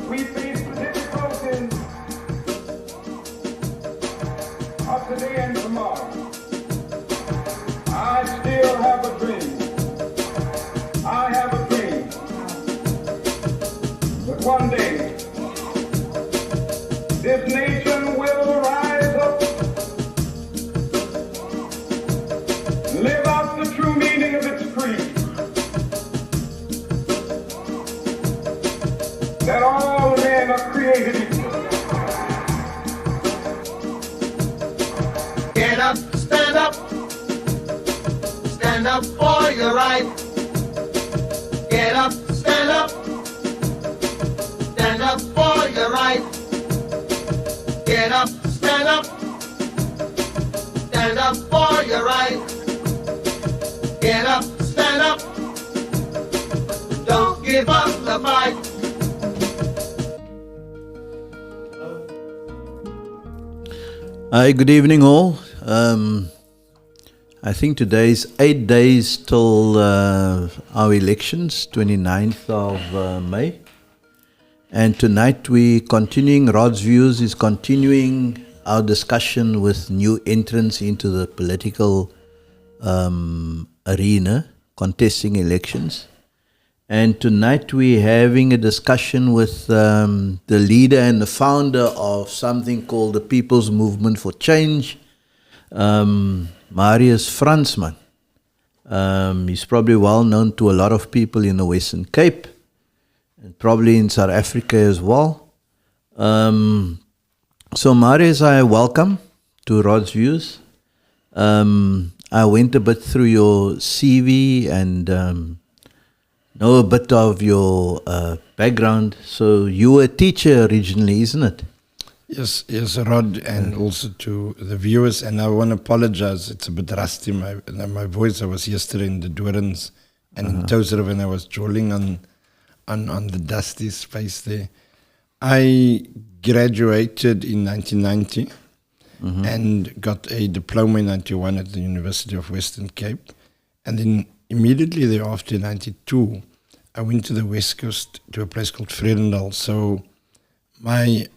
We face the difficulties of today and tomorrow. I still have a dream. I have a dream that one day this nation will rise up, live out the true meaning of its creed, that all men are created equal. Get up, stand up. Stand up for your right. Get up, stand up. Stand up for your right. Get up, stand up. Stand up for your right. Get up, stand up. Don't give up the fight. Hi, good evening all. I think today is 8 days till our elections, 29th of May. And tonight we continuing, Rod's Views is continuing our discussion with new entrants into the political arena, contesting elections. And tonight we're having a discussion with the leader and the founder of something called the People's Movement for Change, Marius Fransman. He's probably well known to a lot of people in the Western Cape and probably in South Africa as well. So Marius, I welcome to Rod's Views. I went a bit through your CV and know a bit of your background. So you were a teacher originally, isn't it? Yes, Rod, and also to the viewers. And I want to apologize. It's a bit rusty, my voice. I was yesterday in the Dorans and in Tozer when I was jolling on the dusty space there. I graduated in 1990 and got a diploma in 91 at the University of Western Cape. And then immediately thereafter, in 92, I went to the West Coast to a place called Vredendal. So my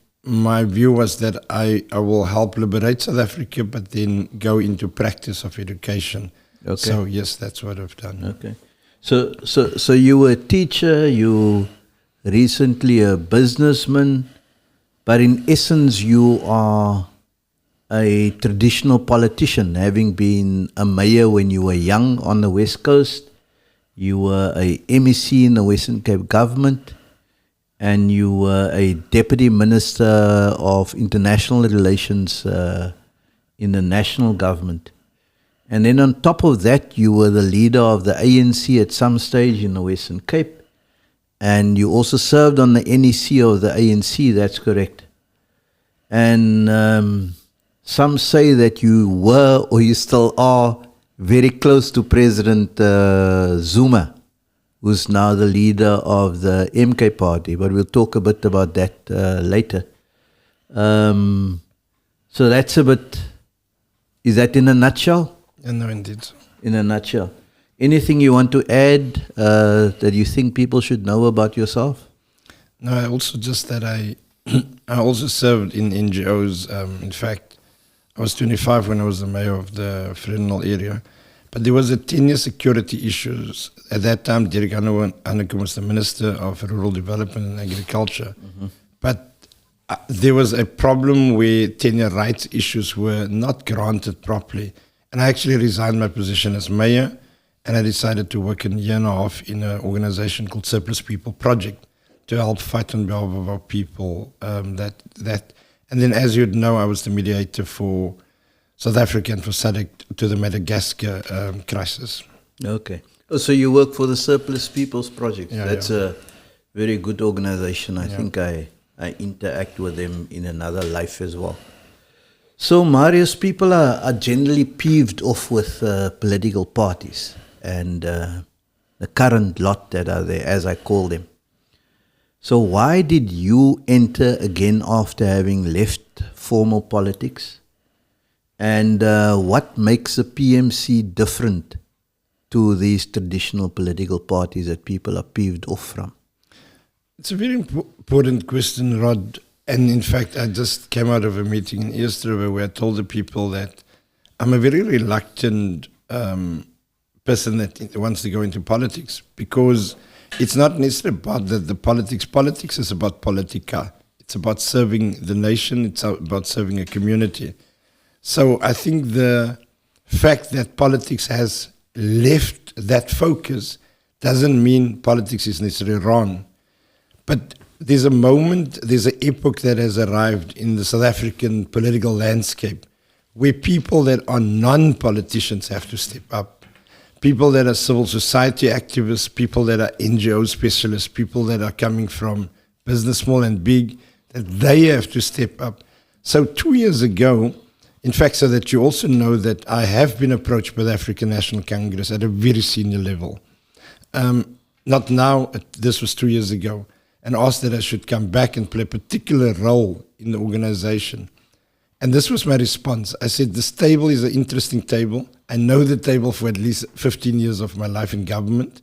view was that I will help liberate South Africa, but then go into practice of education. Okay. So yes, that's what I've done. Okay. So you were a teacher, you recently a businessman, but in essence you are a traditional politician, having been a mayor when you were young on the West Coast. You were a MEC in the Western Cape government, and you were a deputy minister of international relations in the national government. And then on top of that, you were the leader of the ANC at some stage in the Western Cape. And you also served on the NEC of the ANC, that's correct. And some say that you were, or you still are, very close to President Zuma, who's now the leader of the MK party. But we'll talk a bit about that later. So that's a bit, is that in a nutshell? No, indeed. In a nutshell. Anything you want to add that you think people should know about yourself? No, I also just that I also served in NGOs. In fact, I was 25 when I was the mayor of the Vredendal area. But there was a 10-year security issues. At that time, Derek Anneken was the Minister of Rural Development and Agriculture. But there was a problem where tenure rights issues were not granted properly. And I actually resigned my position as mayor, and I decided to work a year and a half in an organization called Surplus People Project to help fight on behalf of our people. And then, as you'd know, I was the mediator for South Africa and for SADC to the Madagascar crisis. Okay. Oh, so you work for the Surplus People's Project. Yeah, That's a very good organization. I think I interact with them in another life as well. So, Marius, people are generally peeved off with political parties and the current lot that are there, as I call them. So why did you enter again after having left formal politics? And what makes the PMC different to these traditional political parties that people are peeved off from? It's a very important question, Rod. And in fact, I just came out of a meeting in East River where I told the people that I'm a very reluctant person that wants to go into politics, because it's not necessarily about the politics. Politics is about politica. It's about serving the nation. It's about serving a community. So I think the fact that politics has left that focus doesn't mean politics is necessarily wrong. But there's a moment, there's an epoch that has arrived in the South African political landscape where people that are non-politicians have to step up. People that are civil society activists, people that are NGO specialists, people that are coming from business, small and big, that they have to step up. So 2 years ago, in fact, so that you also know that I have been approached by the African National Congress at a very senior level. Not now, this was 2 years ago, and asked that I should come back and play a particular role in the organization. And this was my response. I said, this table is an interesting table. I know the table for at least 15 years of my life in government,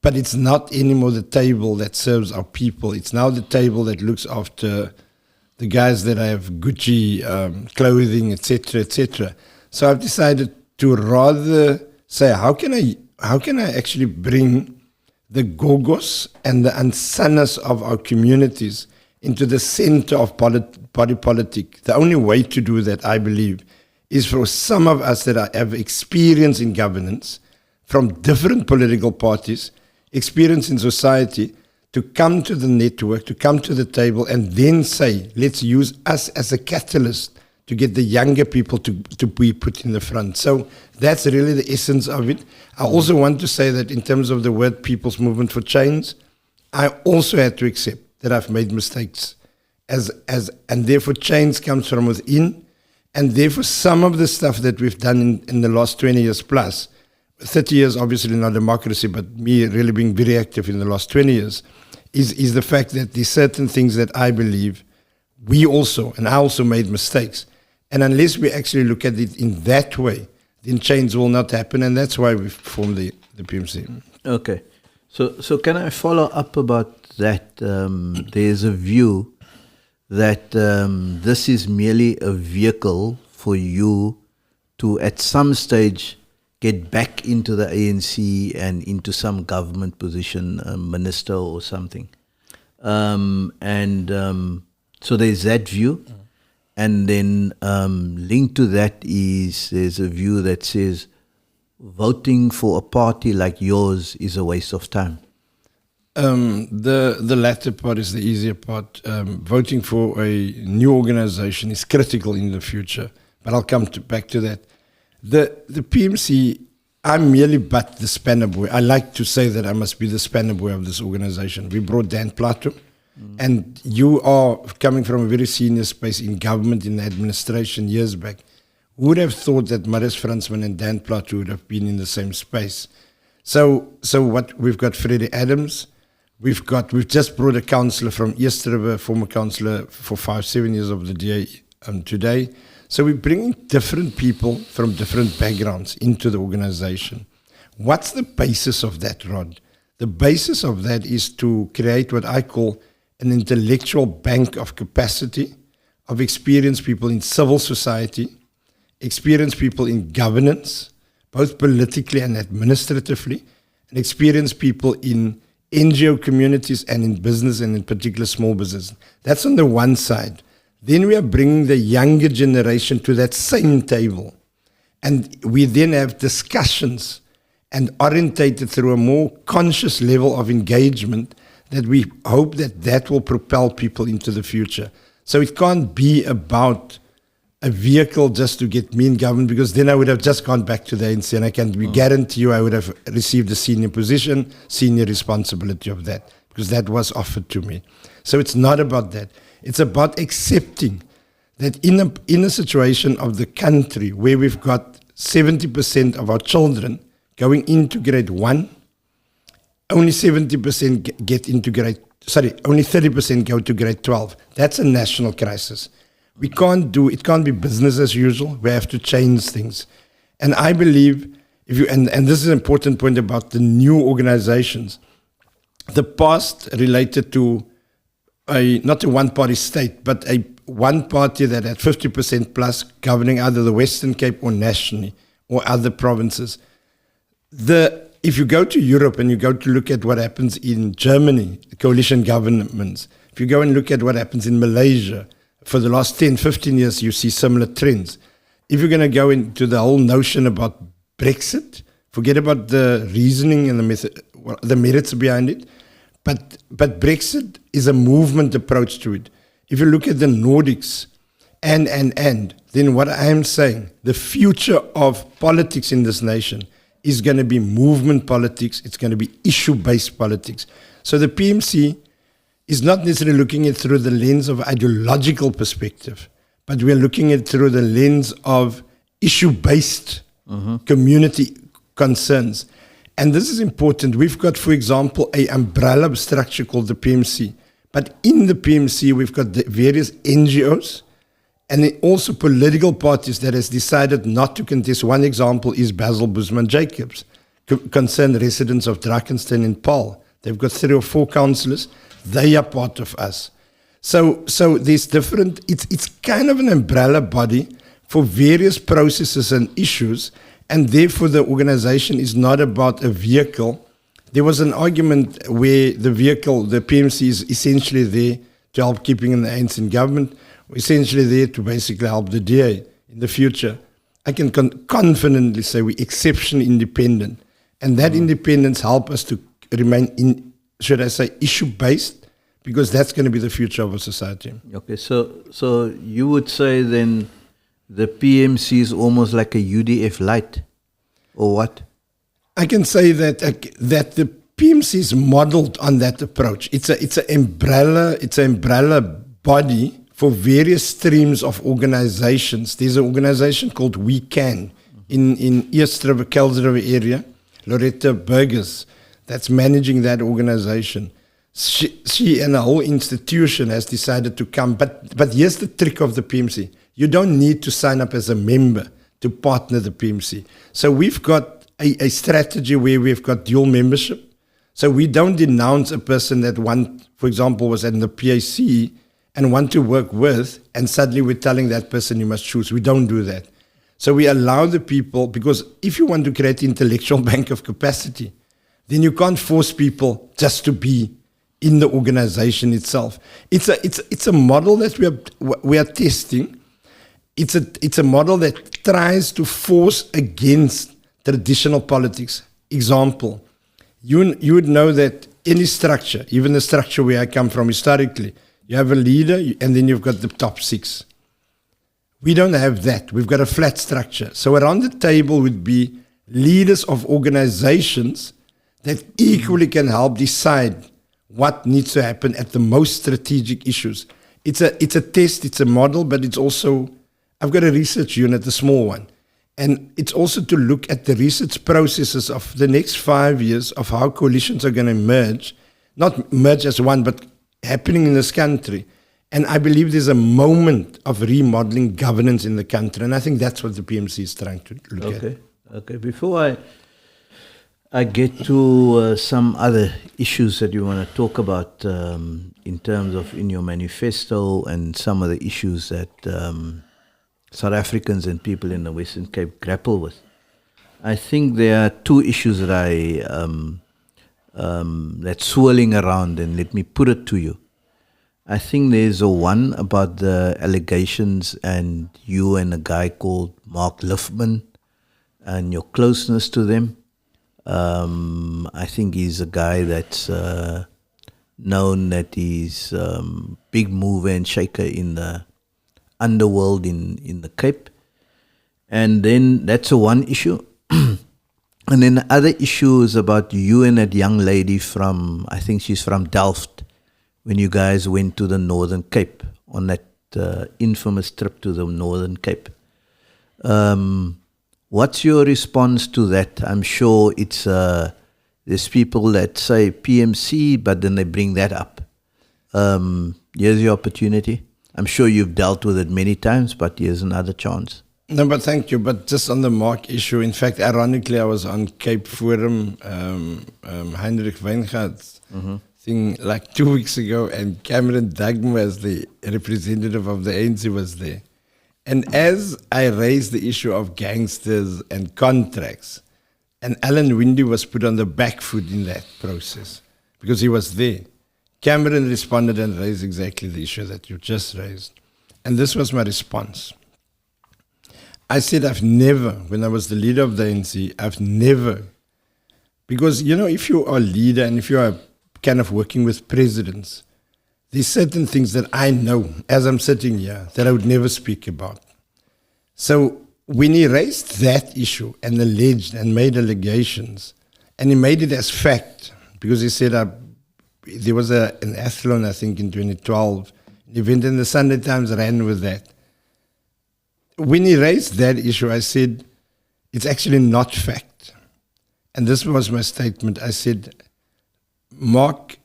but it's not anymore the table that serves our people. It's now the table that looks after the guys that have Gucci clothing, etc., etc. So I've decided to rather say, how can I actually bring the gogos and the ansanas of our communities into the center of body politic. The only way to do that, I believe, is for some of us that have experience in governance from different political parties, experience in society, to come to the network, to come to the table and then say, let's use us as a catalyst to get the younger people to be put in the front. So that's really the essence of it. I also want to say that in terms of the word People's Movement for Change, I also had to accept that I've made mistakes, and therefore change comes from within, and therefore some of the stuff that we've done in the last 20 years plus, 30 years obviously not democracy, but me really being very active in the last 20 years, is the fact that there's certain things that I believe we also, and I also made mistakes. And unless we actually look at it in that way, then change will not happen, and that's why we formed the PMC. Okay. So can I follow up about that? There's a view that this is merely a vehicle for you to, at some stage, get back into the ANC and into some government position, a minister or something. So there's that view. And then linked to that there's a view that says voting for a party like yours is a waste of time. The latter part is the easier part. Voting for a new organization is critical in the future, but I'll come back to that. The PMC, I'm merely but the spanner boy. I like to say that I must be the spanner boy of this organization. We brought Dan Plato, and you are coming from a very senior space in government, in administration years back. Who would have thought that Marius Fransman and Dan Plato would have been in the same space? So what we've got Freddie Adams, we've just brought a councillor from East River, former councillor for 5-7 years of the DA today. So we're bringing different people from different backgrounds into the organization. What's the basis of that, Rod? The basis of that is to create what I call an intellectual bank of capacity, of experienced people in civil society, experienced people in governance, both politically and administratively, and experienced people in NGO communities and in business, and in particular small business. That's on the one side. Then we are bringing the younger generation to that same table. And we then have discussions and orientated through a more conscious level of engagement that we hope that will propel people into the future. So it can't be about a vehicle just to get me in government, because then I would have just gone back to the ANC, and I can guarantee you I would have received a senior position, senior responsibility of that, because that was offered to me. So it's not about that. It's about accepting that in a situation of the country where we've got 70% of our children going into grade 1, only 70% get into only 30% go to grade 12. That's a national crisis. It can't be business as usual. We have to change things. And I believe, and this is an important point about the new organizations, the past related to not a one-party state, but a one party that had 50% plus governing either the Western Cape or nationally or other provinces. If you go to Europe and you go to look at what happens in Germany, coalition governments, if you go and look at what happens in Malaysia, for the last 10, 15 years, you see similar trends. If you're going to go into the whole notion about Brexit, forget about the reasoning and the merits behind it, but Brexit is a movement approach to it. If you look at the Nordics and then what I am saying, the future of politics in this nation is going to be movement politics. It's going to be issue-based politics. So the PMC is not necessarily looking at it through the lens of ideological perspective, but we're looking at it through the lens of issue-based community concerns. And this is important. We've got, for example, an umbrella structure called the PMC. But in the PMC, we've got the various NGOs and then also political parties that has decided not to contest. One example is Basil Busman Jacobs, concerned residents of Drakensberg and Paarl. They've got 3 or 4 councillors. They are part of us. So there's different, it's kind of an umbrella body for various processes and issues, and therefore the organization is not about a vehicle. There was an argument where the vehicle, the PMC, is essentially there to help keeping in the hands in government, essentially there to basically help the DA in the future. I can confidently say we're exceptionally independent, and that independence helps us to remain, should I say, issue-based, because that's going to be the future of our society. Okay, so you would say then the PMC is almost like a UDF light, or what? I can say that the PMC is modeled on that approach. It's an umbrella body for various streams of organizations. There's an organization called We Can in East River, Kells River area, Loretta Burgers, that's managing that organization. She and the whole institution has decided to come. But here's the trick of the PMC. You don't need to sign up as a member to partner the PMC. So we've got a strategy where we've got dual membership. So we don't denounce a person that for example, was in the PAC and want to work with, and suddenly we're telling that person you must choose. We don't do that. So we allow the people, because if you want to create intellectual bank of capacity, then you can't force people just to be in the organization itself. It's a model that we are testing. It's a model that tries to force against traditional politics. Example, you would know that any structure, even the structure where I come from historically, you have a leader and then you've got the top 6. We don't have that. We've got a flat structure. So around the table would be leaders of organizations that equally can help decide what needs to happen at the most strategic issues. It's a test, it's a model, but it's also, I've got a research unit, a small one. And it's also to look at the research processes of the next 5 years of how coalitions are going to merge, not merge as one, but happening in this country. And I believe there's a moment of remodeling governance in the country. And I think that's what the PMC is trying to look at. Okay. Before I get to some other issues that you want to talk about in terms of in your manifesto and some of the issues that South Africans and people in the Western Cape grapple with, I think there are 2 issues that that's swirling around, and let me put it to you. I think there's a one about the allegations and you and a guy called Mark Liffman and your closeness to them. I think he's a guy that's known that he's big mover and shaker in the underworld in the Cape. And then that's a one issue. And then the other issue is about you and that young lady from, I think she's from Delft, when you guys went to the Northern Cape on that infamous trip to the Northern Cape. What's your response to that? I'm sure it's there's people that say PMC, but then they bring that up. Here's your opportunity. I'm sure you've dealt with it many times, but here's another chance. No, but thank you. But just on the Mark issue, in fact, ironically, I was on Cape Forum, Heinrich Weingart's thing like 2 weeks ago, and Cameron Duggan, as the representative of the ANC, was there. And as I raised the issue of gangsters and contracts, and Alan Winde was put on the back foot in that process because he was there, Cameron responded and raised exactly the issue that you just raised. And this was my response. I said, I've never, when I was the leader of the ANC, I've never, because, you know, if you are a leader and if you are kind of working with presidents, there's certain things that I know as I'm sitting here that I would never speak about. So when he raised that issue and alleged and made allegations, and he made it as fact, because he said there was an athlon, I think, in 2012, an event, and the Sunday Times ran with that. When he raised that issue, I said, it's actually not fact. And this was my statement. I said, Mark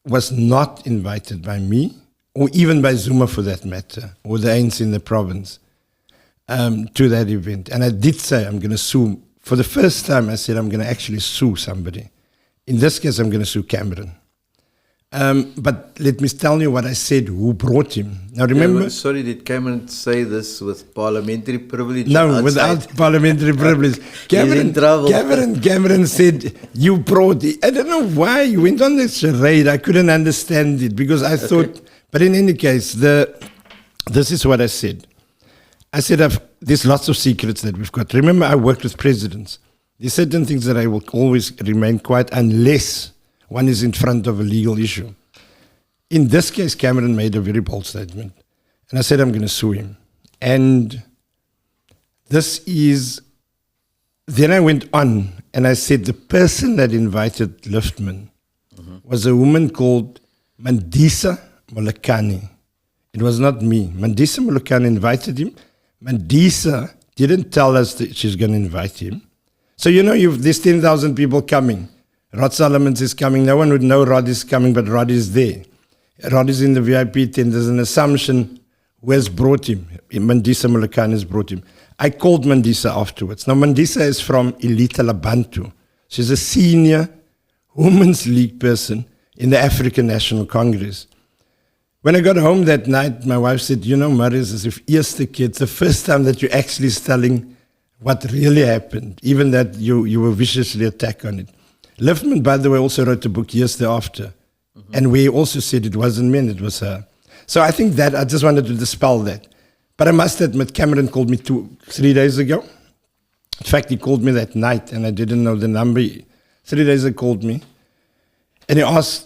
was not invited by me, or even by Zuma for that matter, or the ANC in the province, to that event. And I did say I'm going to sue. For the first time, I said I'm going to actually sue somebody. In this case, I'm going to sue Cameron. But let me tell you what I said, who brought him. Now remember... Sorry, did Cameron say this with parliamentary privilege? No, outside? without parliamentary privilege. Cameron said, you brought it. I don't know why you went on this charade. I couldn't understand it because I thought... But in any case, this is what I said. I said, there's lots of secrets that we've got. Remember, I worked with presidents. There's certain things that I will always remain quiet unless one is in front of a legal issue. In this case, Cameron made a very bold statement. And I said, I'm going to sue him. And this is... Then I went on and I said, the person that invited Liftman was a woman called Mandisa Molokane. It was not me. Mandisa Molokane invited him. Mandisa didn't tell us that she's going to invite him. So, you know, there's 10,000 people coming. Rod Solomons is coming. No one would know Rod is coming, but Rod is there. Rod is in the VIP tent. There's an assumption who has brought him. Mandisa Molokane has brought him. I called Mandisa afterwards. Now, Mandisa is from Elita Labantu. She's a senior Women's League person in the African National Congress. When I got home that night, my wife said, you know, Marius, as if eerste keer, it's the first time that you're actually telling what really happened, even that you were viciously attacked on it. Liftman, by the way, also wrote a book years thereafter. And we also said it wasn't me, it was her. So I think that I just wanted to dispel that. But I must admit, Cameron called me 3 days ago. In fact, he called me that night, and I didn't know the number. 3 days ago, called me. And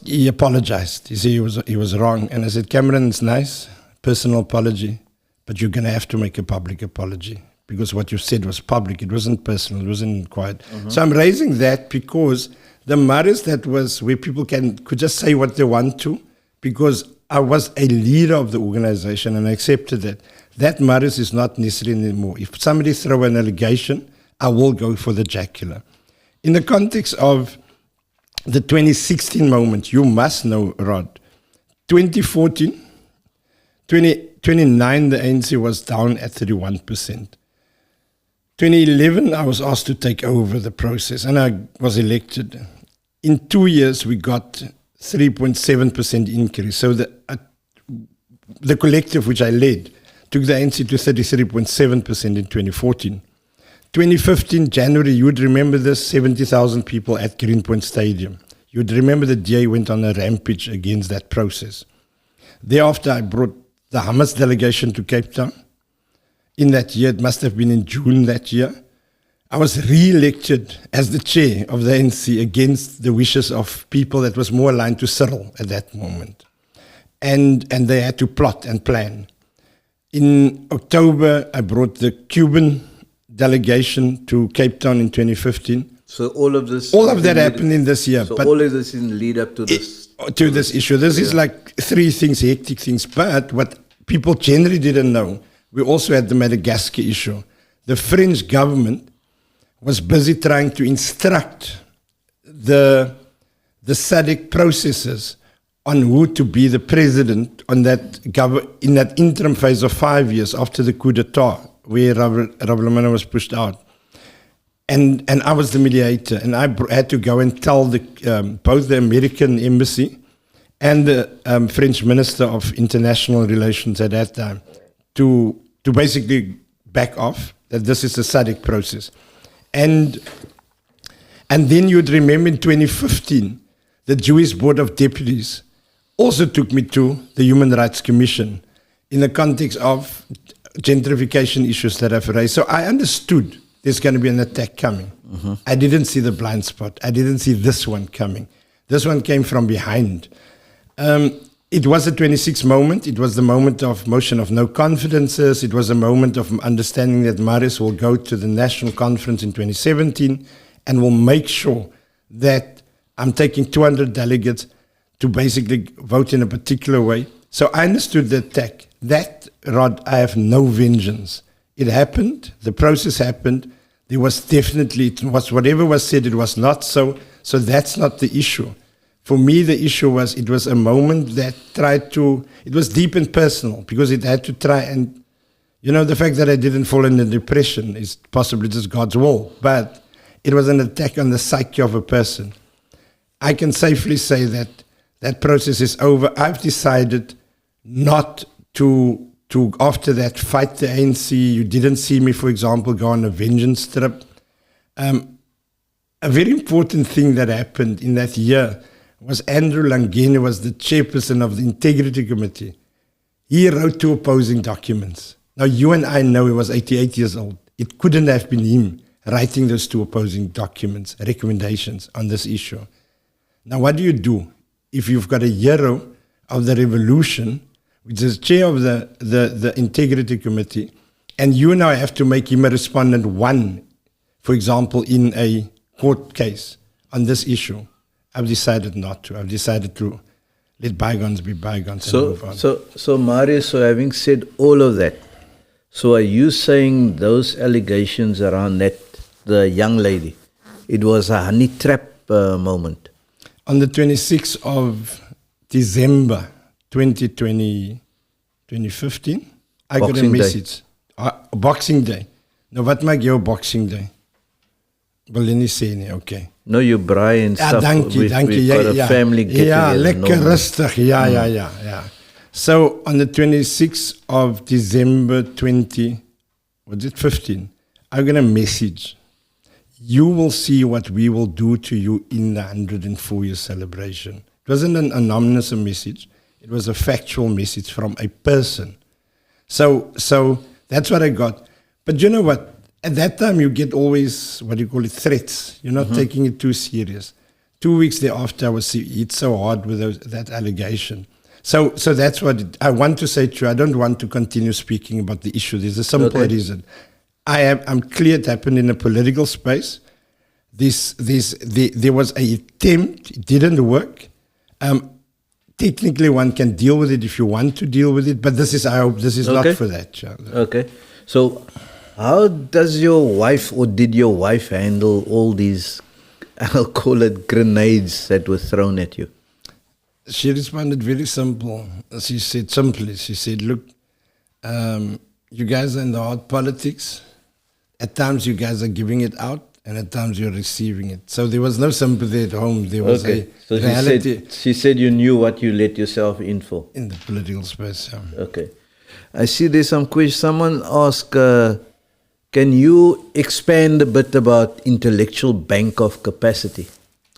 he apologized. He said he was wrong. And I said, Cameron, it's nice, personal apology, but you're going to have to make a public apology because what you said was public. It wasn't personal. It wasn't quiet. So I'm raising that because the Marius that was where people could just say what they want to, because I was a leader of the organization and I accepted that. That Marius is not necessary anymore. If somebody throw an allegation, I will go for the jugular. In the context of the 2016 moment, you must know, Rod, 2014, 2009, the ANC was down at 31%. 2011, I was asked to take over the process, and I was elected. In 2 years, we got 3.7% increase. So the collective, which I led, took the ANC to 33.7% in 2014. 2015, January, you would remember this, 70,000 people at Greenpoint Stadium. You would remember the DA went on a rampage against that process. Thereafter, I brought the Hamas delegation to Cape Town. In that year, it must have been in June that year, I was re-elected as the chair of the ANC against the wishes of people that was more aligned to Cyril at that moment. And they had to plot and plan. In October, I brought the Cuban delegation to Cape Town in 2015. So all of that happened in this year. So but all of this in lead up to this. To this issue. This is like three things, hectic things. But what people generally didn't know, we also had the Madagascar issue. The French government was busy trying to instruct the SADC processes on who to be the president on that in that interim phase of 5 years after the coup d'etat where Rablamana was pushed out. And I was the mediator, and I had to go and tell both the American embassy and the French Minister of International Relations at that time to basically back off, that this is a SADC process. And then you'd remember in 2015, the Jewish Board of Deputies also took me to the Human Rights Commission in the context of gentrification issues that I've raised. So I understood there's going to be an attack coming. Mm-hmm. I didn't see the blind spot. I didn't see this one coming. This one came from behind. It was a 26 moment. It was the moment of motion of no confidences. It was a moment of understanding that Marius will go to the national conference in 2017 and will make sure that I'm taking 200 delegates to basically vote in a particular way. So I understood the attack. That, Rod, I have no vengeance. It happened. The process happened. There was definitely, it was whatever was said, it was not so. So that's not the issue. For me, the issue was, it was a moment that tried to, it was deep and personal because it had to try and, the fact that I didn't fall into depression is possibly just God's will. But it was an attack on the psyche of a person. I can safely say that that process is over. I've decided not to after that, fight the ANC. You didn't see me, for example, go on a vengeance trip. A very important thing that happened in that year was Andrew Langene was the chairperson of the Integrity Committee. He wrote 2 opposing documents. Now, you and I know he was 88 years old. It couldn't have been him writing those 2 opposing documents, recommendations on this issue. Now, what do you do if you've got a hero of the revolution, which is chair of the Integrity Committee, and you now have to make him a respondent 1, for example, in a court case on this issue? I've decided not to. I've decided to let bygones be bygones and move on. So Marius, so having said all of that, so are you saying those allegations around the young lady, it was a honey trap moment? On the 26th of December 2015, I got a message. Boxing Day. Nou, wat maak jou Boxing Day? Wil jy nie sê nie, okay. No, you braai and stuff. Dankie. We've got a family get together. Lekker rustig. Yeah. So on the 26th of December 15, I got a message. You will see what we will do to you in the 104-year celebration. It wasn't an anonymous message. It was a factual message from a person. So that's what I got. But you know what? At that time, you get always, threats. You're not taking it too serious. 2 weeks thereafter, I was hit so hard with that allegation. So that's what I want to say to you. I don't want to continue speaking about the issue. There's a simple reason. I'm clear it happened in a political space. There was an attempt. It didn't work. Technically, one can deal with it if you want to deal with it. But I hope this is not for that. Okay. So how does your wife, or did your wife, handle all these, I'll call it, grenades that were thrown at you? She responded very simple. She said, look, you guys are in the hard politics. At times you guys are giving it out, and at times you're receiving it. So there was no sympathy at home. There was a reality. She said you knew what you let yourself in for. In the political space, yeah. Okay. I see there's some questions. Someone asked, can you expand a bit about intellectual bank of capacity?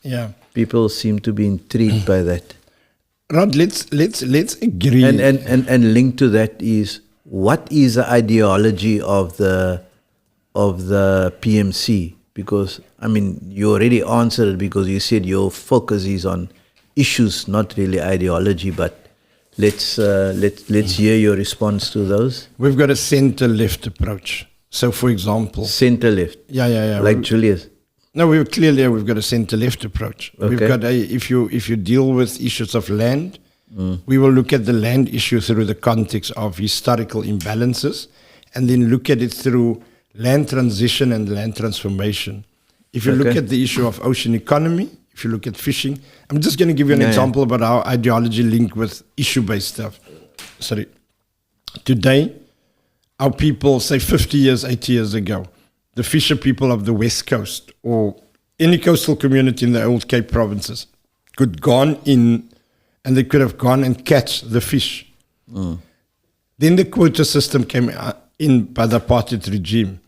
Yeah. People seem to be intrigued by that. Rod, let's agree. And linked to that is, what is the ideology of the PMC? Because, you already answered it because you said your focus is on issues, not really ideology, but let's hear your response to those. We've got a center-left approach. So, for example... Center-left? Yeah. Like Julius? No, we've got a center-left approach. Okay. We've got if you deal with issues of land, we will look at the land issue through the context of historical imbalances, and then look at it through land transition and land transformation. If you look at the issue of ocean economy, if you look at fishing, I'm just going to give you an example about how ideology linked with issue-based stuff. Today, our people, say 50 years, 80 years ago, the fisher people of the West Coast or any coastal community in the old Cape provinces could gone in and they could have gone and catch the fish. Then the quota system came in by the apartheid regime.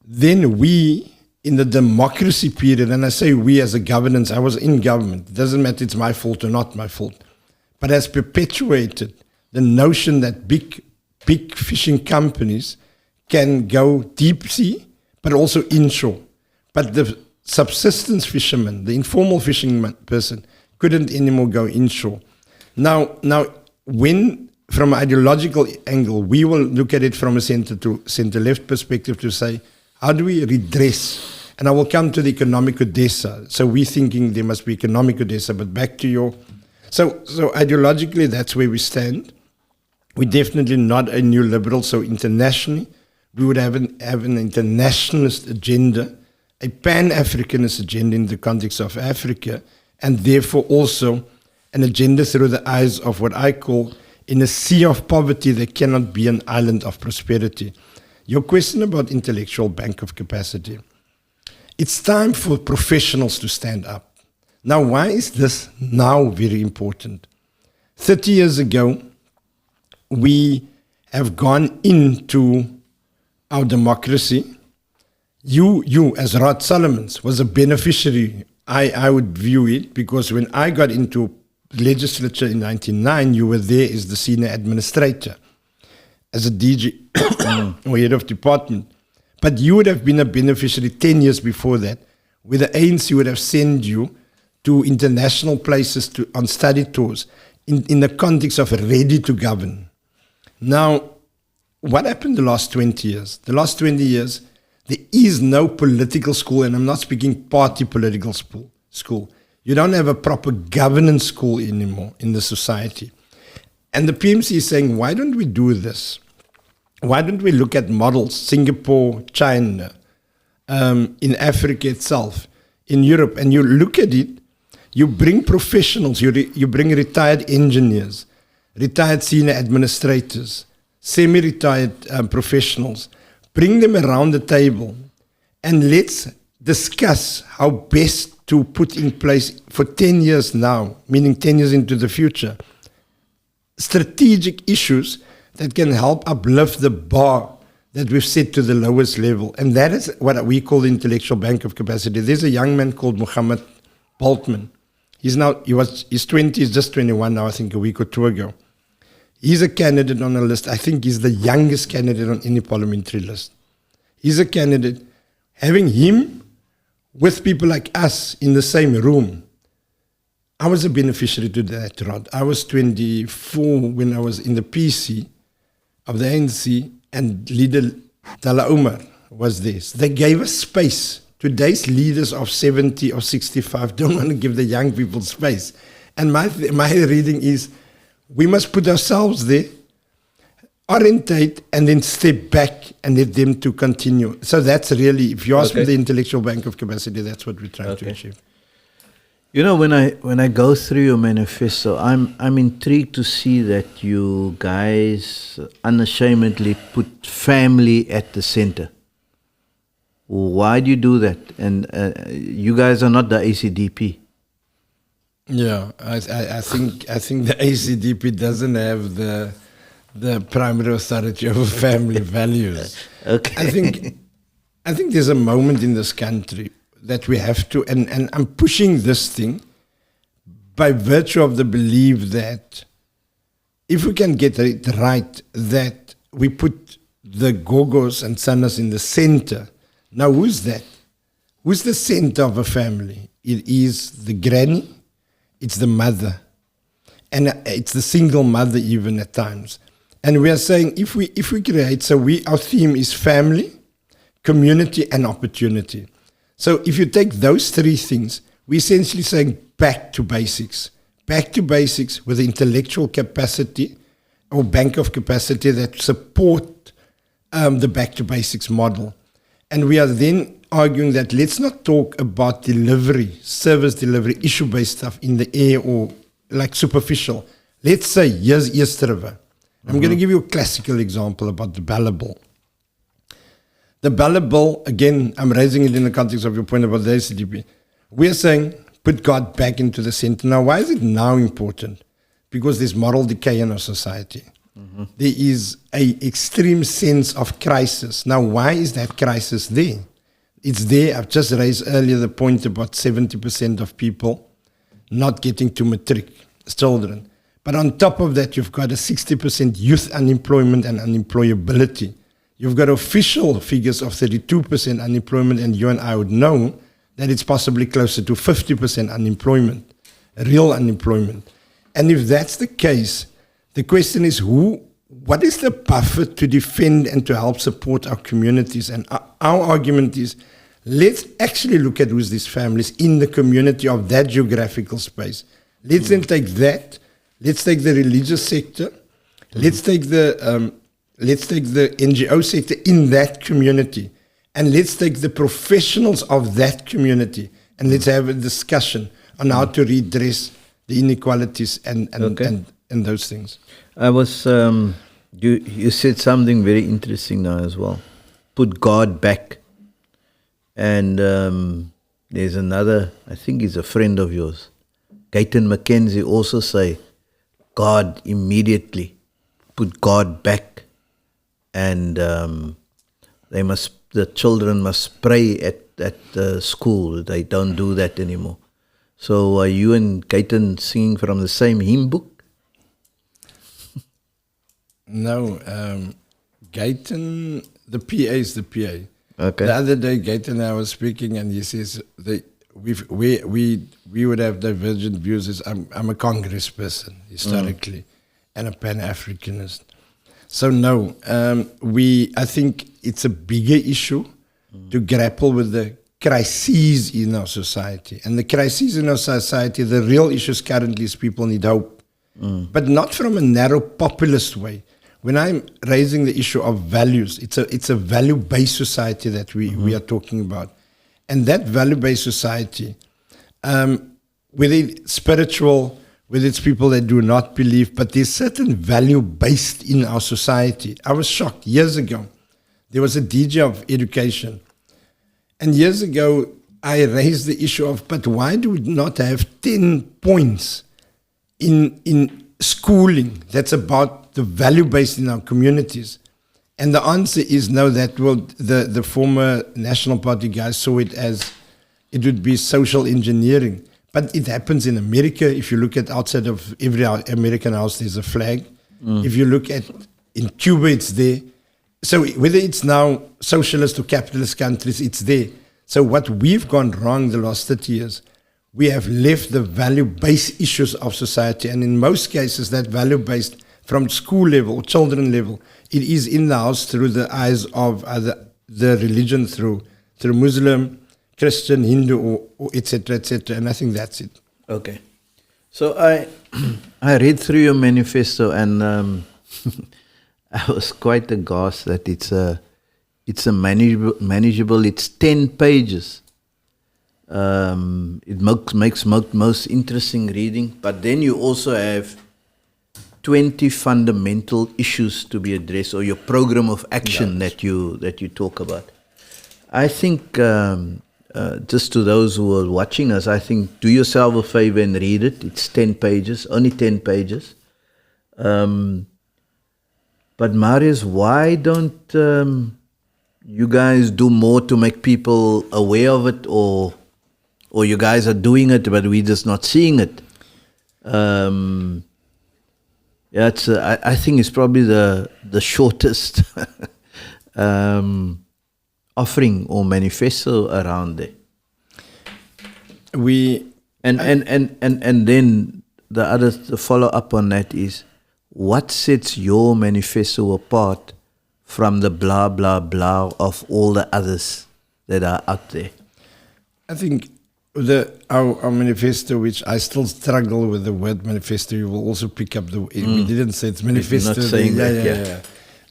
Then we, in the democracy period, and I say we as a governance, I was in government. It doesn't matter it's my fault or not my fault. But has perpetuated the notion that big fishing companies can go deep sea, but also inshore. But the subsistence fisherman, the informal fishing person, couldn't anymore go inshore. Now, when from an ideological angle, we will look at it from a center to center-left perspective to say, how do we redress? And I will come to the economic Odessa. So we're thinking there must be economic Odessa, but back to your... So ideologically, that's where we stand. We're definitely not a new liberal, so internationally, we would have an internationalist agenda, a pan-Africanist agenda in the context of Africa, and therefore also an agenda through the eyes of what I call, in a sea of poverty, there cannot be an island of prosperity. Your question about intellectual bank of capacity. It's time for professionals to stand up. Now, why is this now very important? 30 years ago, we have gone into our democracy. You as Rod Solomons was a beneficiary. I would view it because when I got into legislature in 1999, you were there as the senior administrator, as a DG or head of department. But you would have been a beneficiary 10 years before that, where the ANC would have sent you to international places on study tours in the context of ready to govern. Now, what happened the last 20 years? The last 20 years, there is no political school, and I'm not speaking party political school. You don't have a proper governance school anymore in the society. And the PMC is saying, why don't we do this? Why don't we look at models, Singapore, China, in Africa itself, in Europe, and you look at it, you bring professionals, you bring retired engineers, retired senior administrators, semi-retired professionals, bring them around the table, and let's discuss how best to put in place for 10 years now, meaning 10 years into the future, strategic issues that can help uplift the bar that we've set to the lowest level. And that is what we call the intellectual bank of capacity. There's a young man called Muhammad Boltman. He's 20, he's just 21 now, I think a week or two ago. He's a candidate on a list. I think he's the youngest candidate on any parliamentary list. He's a candidate. Having him with people like us in the same room, I was a beneficiary to that, Rod. I was 24 when I was in the PC of the ANC, and leader Dala Umar was there. So they gave us space. Today's leaders of 70 or 65 don't want to give the young people space. And my reading is, we must put ourselves there, orientate, and then step back and let them to continue. So that's really, if you ask me the intellectual bank of capacity, that's what we're trying to achieve. You know, when I go through your manifesto, I'm intrigued to see that you guys unashamedly put family at the center. Why do you do that? And you guys are not the ACDP. Yeah, I think the ACDP doesn't have the primary authority over family values. Okay. I think there's a moment in this country that we have to, and I'm pushing this thing by virtue of the belief that if we can get it right, that we put the Gogos and Sanas in the center. Now, who's that? Who's the center of a family? It is the granny, it's the mother, and it's the single mother even at times. And we are saying if we create, so our theme is family, community, and opportunity. So if you take those three things, we're essentially saying back to basics. Back to basics with the intellectual capacity or bank of capacity that support the back to basics model. And we are then arguing that let's not talk about delivery, service delivery, issue-based stuff in the air or like superficial. Let's say, here's East River. I'm going to give you a classical example about the Ballaball. The Bala Bill, again, I'm raising it in the context of your point about the ACDP. We're saying put God back into the center. Now, why is it now important? Because there's moral decay in our society. There is an extreme sense of crisis. Now, why is that crisis there? It's there. I've just raised earlier the point about 70% of people not getting to matric, children. But on top of that, you've got a 60% youth unemployment and unemployability. You've got official figures of 32% unemployment, and you and I would know that it's possibly closer to 50% unemployment, real unemployment. And if that's the case, the question is what is the buffer to defend and to help support our communities? And our argument is, let's actually look at who's these families in the community of that geographical space. Let's then take that. Let's take the religious sector. Let's take the NGO sector in that community. And let's take the professionals of that community. And let's have a discussion on how to redress the inequalities and those things. I was, you said something very interesting now as well. Put God back. And there's another, I think he's a friend of yours, Gayton Mackenzie, also say, God immediately, put God back. And the children must pray at school. They don't do that anymore. So are you and Gayton singing from the same hymn book? No, Gayton, the PA is the PA. Okay. The other day, Gayton and I was speaking, and he says we would have divergent views. As I'm a Congress person historically, and a Pan-Africanist. So no, I think it's a bigger issue to grapple with the crises in our society. And the crises in our society, the real issues currently is people need hope, but not from a narrow populist way. When I'm raising the issue of values, it's a value-based society that we are talking about. And that value-based society, whether it's spiritual, whether it's people that do not believe, but there's certain value-based in our society. I was shocked. Years ago, there was a DJ of education. And years ago, I raised the issue of, but why do we not have 10 points in schooling that's about the value-based in our communities? And the answer is no, the former National Party guys saw it as it would be social engineering. But it happens in America. If you look at outside of every American house, there's a flag. If you look at in Cuba, it's there. So whether it's now socialist or capitalist countries, it's there. So what we've gone wrong the last 30 years, we have left the value-based issues of society. And in most cases, that value-based from school level or children level, it is in the house through the eyes of the religion, through Muslim, Christian, Hindu, or et cetera, and I think that's it. Okay. So I read through your manifesto, and I was quite aghast that it's a manageable. It's 10 pages. It makes most interesting reading. But then you also have 20 fundamental issues to be addressed, or your program of action that you talk about. I think. Just to those who are watching us, I think do yourself a favor and read it. It's 10 pages, only 10 pages. But Marius, why don't you guys do more to make people aware of it, or you guys are doing it, but we're just not seeing it? I think it's probably the shortest offering or manifesto around there. And then the follow up on that is, what sets your manifesto apart from the blah blah blah of all the others that are out there? I think our manifesto, which I still struggle with the word manifesto, you will also pick up we didn't say it's manifesto. Not saying that.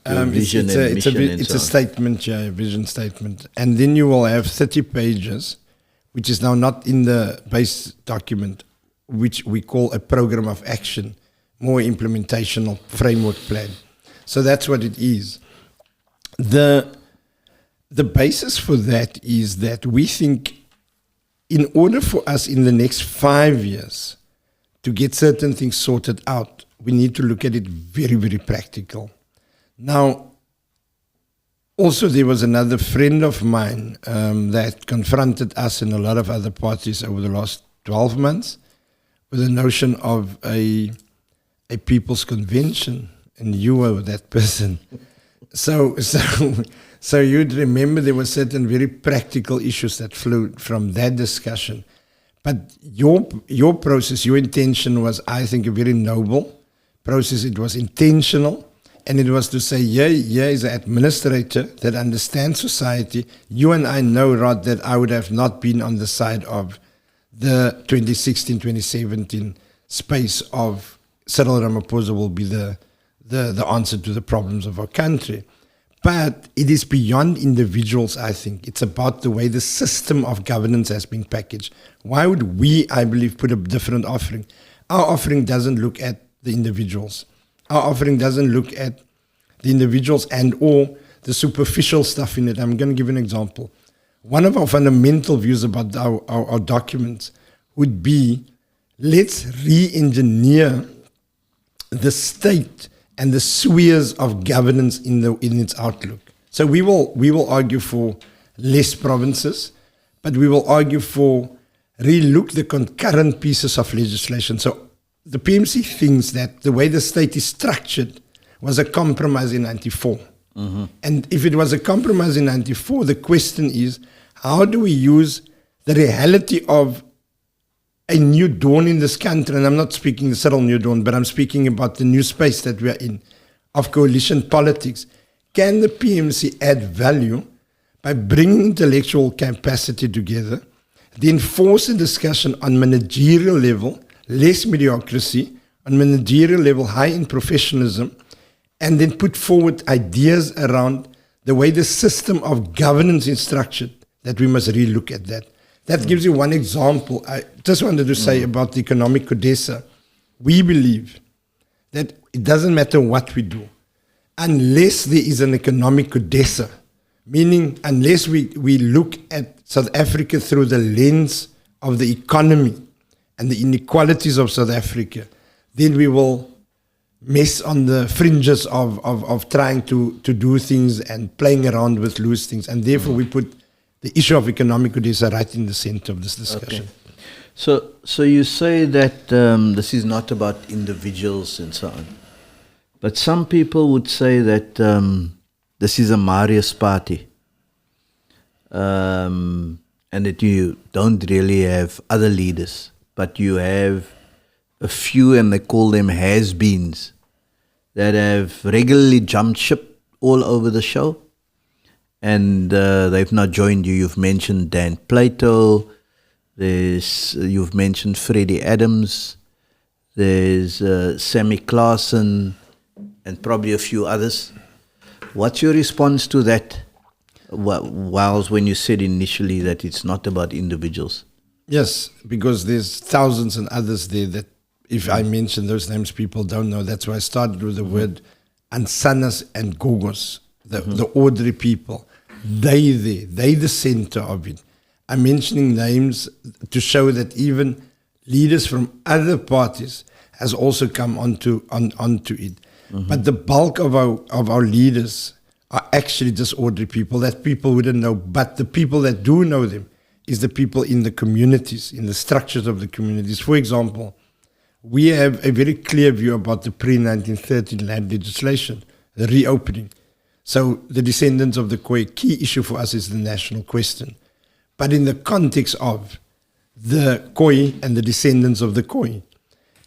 Vision and mission it's a statement, a vision statement. And then you will have 30 pages, which is now not in the base document, which we call a program of action, more implementational framework plan. So that's what it is. the basis for that is that we think in order for us in the next 5 years to get certain things sorted out, we need to look at it very, very practical. Now, also there was another friend of mine that confronted us and a lot of other parties over the last 12 months with the notion of a people's convention, and you were that person. So you'd remember there were certain very practical issues that flowed from that discussion. But your process, your intention was, I think, a very noble process. It was intentional, and it was to say, here is an administrator that understands society. You and I know, Rod, that I would have not been on the side of the 2016-2017 space of Cyril Ramaphosa will be the answer to the problems of our country. But it is beyond individuals, I think. It's about the way the system of governance has been packaged. Why would we, I believe, put a different offering? Our offering doesn't look at the individuals. Our offering doesn't look at the individuals and or the superficial stuff in it. I'm going to give an example. One of our fundamental views about our documents would be, let's re-engineer the state and the spheres of governance in its outlook. So we will argue for less provinces, but we will argue for relook the concurrent pieces of legislation. So the PMC thinks that the way the state is structured was a compromise in 94. Mm-hmm. And if it was a compromise in 94, the question is, how do we use the reality of a new dawn in this country, and I'm not speaking the Cyril new dawn, but I'm speaking about the new space that we are in, of coalition politics. Can the PMC add value by bringing intellectual capacity together, then force a discussion on managerial level, less mediocrity, on managerial level, high in professionalism, and then put forward ideas around the way the system of governance is structured, that we must relook at that. That gives you one example. I just wanted to say about the economic codessa. We believe that it doesn't matter what we do, unless there is an economic codessa, meaning unless we look at South Africa through the lens of the economy and the inequalities of South Africa, then we will mess on the fringes of trying to do things and playing around with loose things. And therefore we put the issue of economic codessa right in the center of this discussion. Okay. So you say that this is not about individuals and so on. But some people would say that this is a Marius party. And that you don't really have other leaders, but you have a few, and they call them has-beens, that have regularly jumped ship all over the show. And they've not joined you. You've mentioned Dan Plato. You've mentioned Freddie Adams. There's Sammy Claassen, and probably a few others. What's your response to that? Whilst when you said initially that it's not about individuals. Yes, because there's thousands and others there that if I mention those names, people don't know. That's why I started with the word Ansanas and Gogos, the ordinary people. They the center of it. I'm mentioning names to show that even leaders from other parties has also come onto it. But the bulk of our leaders are actually just ordinary people that people wouldn't know. But the people that do know them is the people in the communities, in the structures of the communities. For example, we have a very clear view about the pre-1913 land legislation, the reopening. So the descendants of the Khoi, key issue for us is the national question. But in the context of the Khoi and the descendants of the Khoi,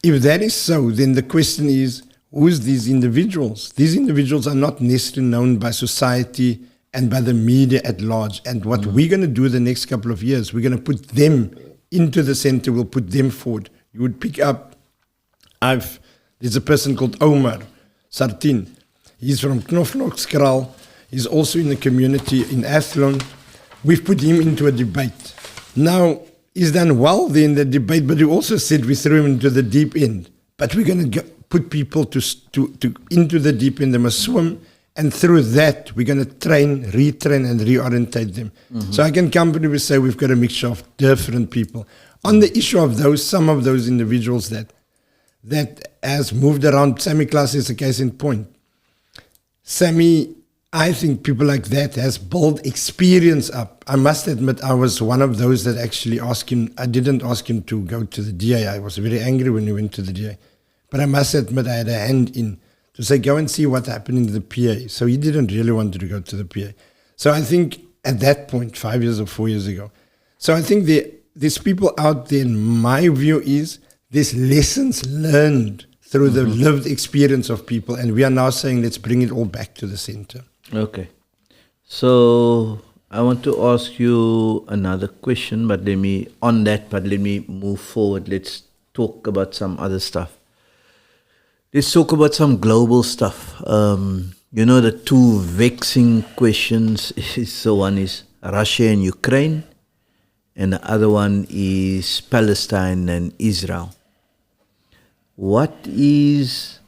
if that is so, then the question is, who's these individuals? These individuals are not necessarily known by society and by the media at large. And what we're going to do the next couple of years, we're going to put them into the center, we'll put them forward. You would pick up, there's a person called Omar Sartin. He's from Knoflokskraal. He's also in the community in Athlone. We've put him into a debate. Now, he's done well there in the debate, but we also said we threw him into the deep end. But we're going to put people into the deep end. They must swim, And through that, we're going to train, retrain, and reorientate them. So I can comfortably say we've got a mixture of different people. On the issue of some of those individuals that has moved around, Sammy Klaas is a case in point. Sammy, I think people like that has built experience up. I must admit, I was one of those that actually asked him. I didn't ask him to go to the DA. I was very angry when he went to the DA. But I must admit, I had a hand in to say, go and see what happened in the PA. So he didn't really want to go to the PA. So I think at that point, 5 years or 4 years ago, so I think there's people out there, in my view, is there's lessons learned through the lived experience of people. And we are now saying, let's bring it all back to the center. Okay. So I want to ask you another question, but let me move forward. Let's talk about some other stuff. Let's talk about some global stuff. The two vexing questions so one is Russia and Ukraine, and the other one is Palestine and Israel. What is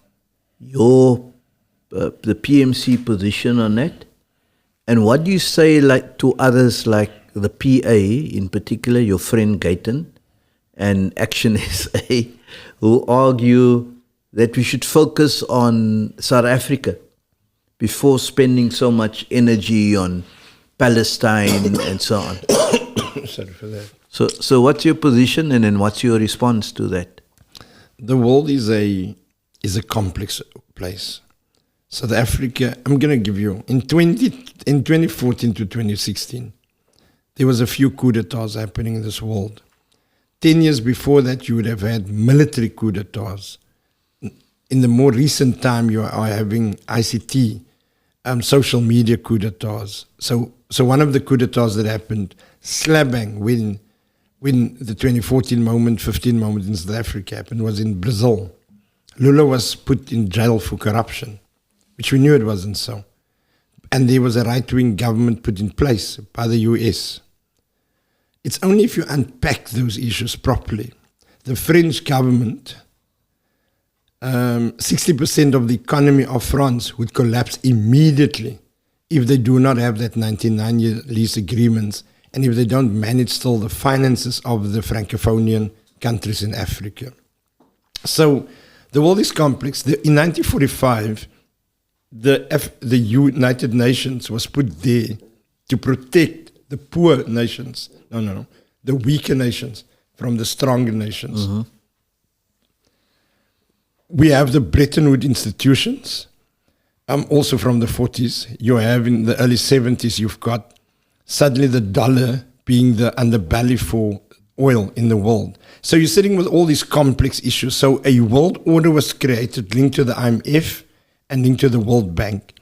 your the PMC position on that? And what do you say to others like the PA, in particular your friend Gayton and Action SA, who argue that we should focus on South Africa before spending so much energy on Palestine and so on? Sorry for that. So what's your position, and then what's your response to that? The world is a complex place. South Africa, I'm going to give you, in 2014 to 2016, there was a few coups d'etats happening in this world. 10 years before that, you would have had military coups d'etats. In the more recent time, you are having ICT, social media coups d'etats. So one of the coups d'etats that happened, slabang, when the 2014 moment, 15 moment in South Africa happened, was in Brazil. Lula was put in jail for corruption, which we knew it wasn't so. And there was a right-wing government put in place by the US. It's only if you unpack those issues properly. The French government, 60% of the economy of France would collapse immediately if they do not have that 99-year lease agreements, and if they don't manage still the finances of the Francophonian countries in Africa. So the world is complex. In 1945, the United Nations was put there to protect the poor nations, the weaker nations from the stronger nations. Mm-hmm. We have the Bretton Woods institutions, also from the 40s. You have in the early 70s, you've got suddenly the dollar being the underbelly for oil in the world. So you're sitting with all these complex issues. So a world order was created linked to the IMF and linked to the World Bank.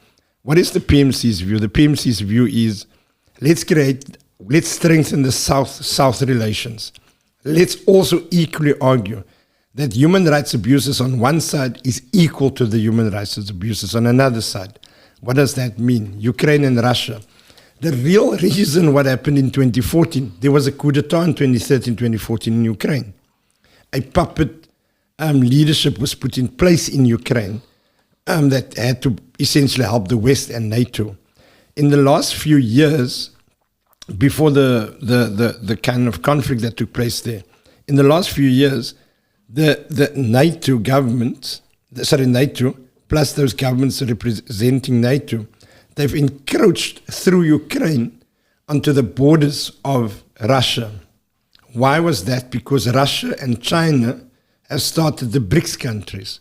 What is the PMC's view? The PMC's view is let's strengthen the South relations. Let's also equally argue that human rights abuses on one side is equal to the human rights abuses on another side. What does that mean? Ukraine and Russia. The real reason what happened in 2014, there was a coup d'etat in 2013, 2014 in Ukraine. A puppet leadership was put in place in Ukraine that had to essentially help the West and NATO. In the last few years, before the kind of conflict that took place there, in the last few years, the NATO government, NATO, plus those governments representing NATO, they've encroached through Ukraine onto the borders of Russia. Why was that? Because Russia and China have started the BRICS countries.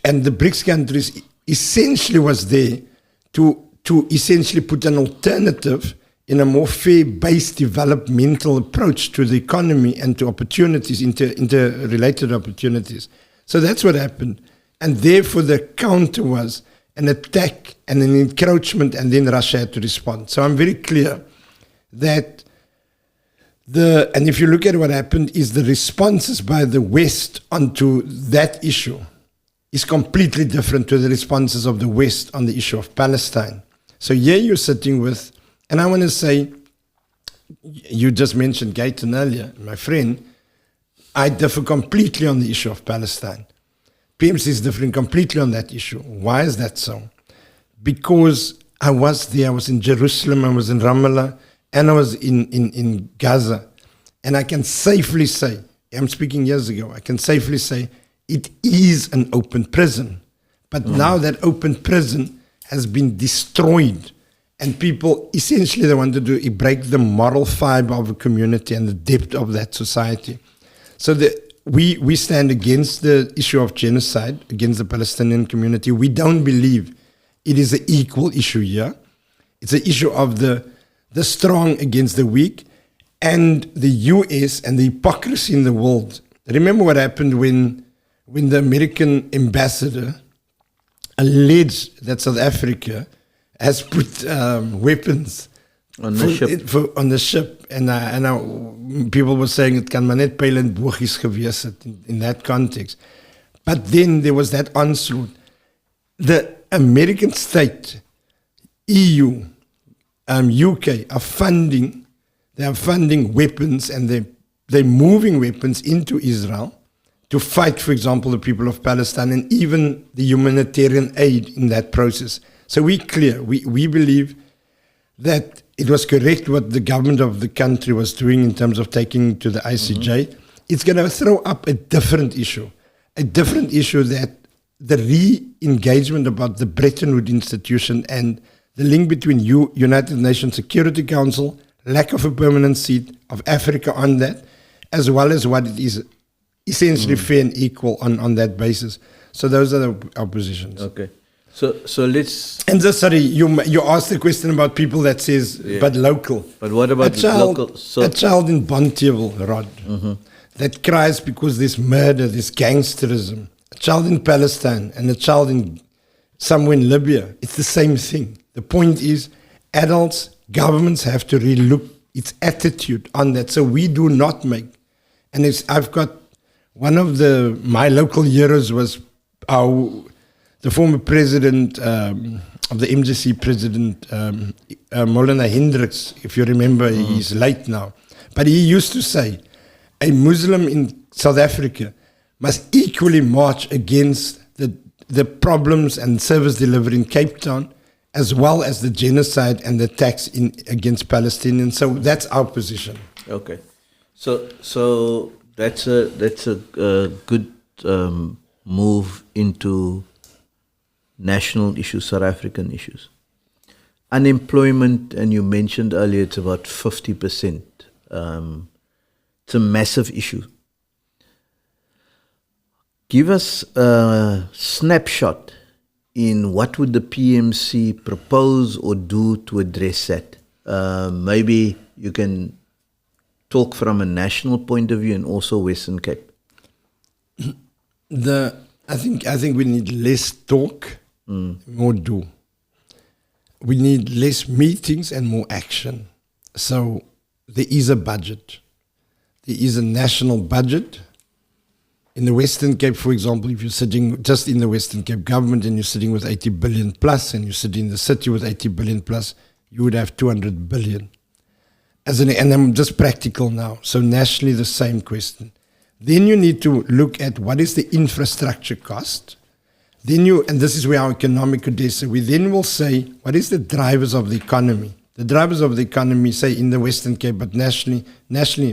And the BRICS countries essentially was there to essentially put an alternative in a more fair-based developmental approach to the economy and to opportunities, interrelated opportunities. So that's what happened. And therefore the counter was an attack and an encroachment, and then Russia had to respond. So I'm very clear that and if you look at what happened, is the responses by the West onto that issue is completely different to the responses of the West on the issue of Palestine. So here you're sitting with, and I want to say, you just mentioned Gayton earlier, my friend, I differ completely on the issue of Palestine. PMC is differing completely on that issue. Why is that so? because I was there. I was in Jerusalem, I was in Ramallah, and I was in Gaza. And I can safely say, I'm speaking years ago, I can safely say it is an open prison. But now that open prison has been destroyed, and people essentially they want to do is break the moral fiber of a community and the depth of that society. So we stand against the issue of genocide, against the Palestinian community. We don't believe it is an equal issue here. It's an issue of the strong against the weak, and the US and the hypocrisy in the world. Remember what happened when the American ambassador alleged that South Africa has put weapons On the ship. and people were saying it kan maar net pyle en bogies gewees het in that context. But then there was that onslaught. The American state, EU, UK are funding weapons, and they're moving weapons into Israel to fight, for example, the people of Palestine, and even the humanitarian aid in that process. So we're clear. We believe that it was correct what the government of the country was doing in terms of taking to the ICJ. It's going to throw up a different issue that the re-engagement about the Bretton Woods institution and the link between United Nations Security Council, lack of a permanent seat of Africa on that, as well as what it is essentially fair and equal on that basis. So those are our positions. Okay. So let's... And sorry, you asked the question about people that says, but local. But what about local? A child in Bonteheuwel, Rod, that cries because there's murder, there's gangsterism. A child in Palestine and a child in somewhere in Libya, it's the same thing. The point is, adults, governments have to relook its attitude on that. So we do not make, and I've got one of my local heroes was the former president of the MJC president, Maulana Hendricks, if you remember, he's late now. But he used to say, a Muslim in South Africa must equally march against the problems and service delivery in Cape Town, as well as the genocide and the attacks against Palestinians. So that's our position. Okay. So that's a good move into national issues, South African issues. Unemployment, and you mentioned earlier, it's about 50%. It's a massive issue. Give us a snapshot in what would the PMC propose or do to address that. Maybe you can talk from a national point of view and also Western Cape. I think we need less talk, more do. We need less meetings and more action. So there is a budget. There is a national budget. In the Western Cape, for example, if you're sitting just in the Western Cape government and you're sitting with 80 billion plus, and you sit in the city with 80 billion plus, you would have 200 billion. And I'm just practical now. So nationally, the same question. Then you need to look at what is the infrastructure cost. Then and this is where our economic Odessa, we then will say, what is the drivers of the economy? The drivers of the economy, say in the Western Cape, but nationally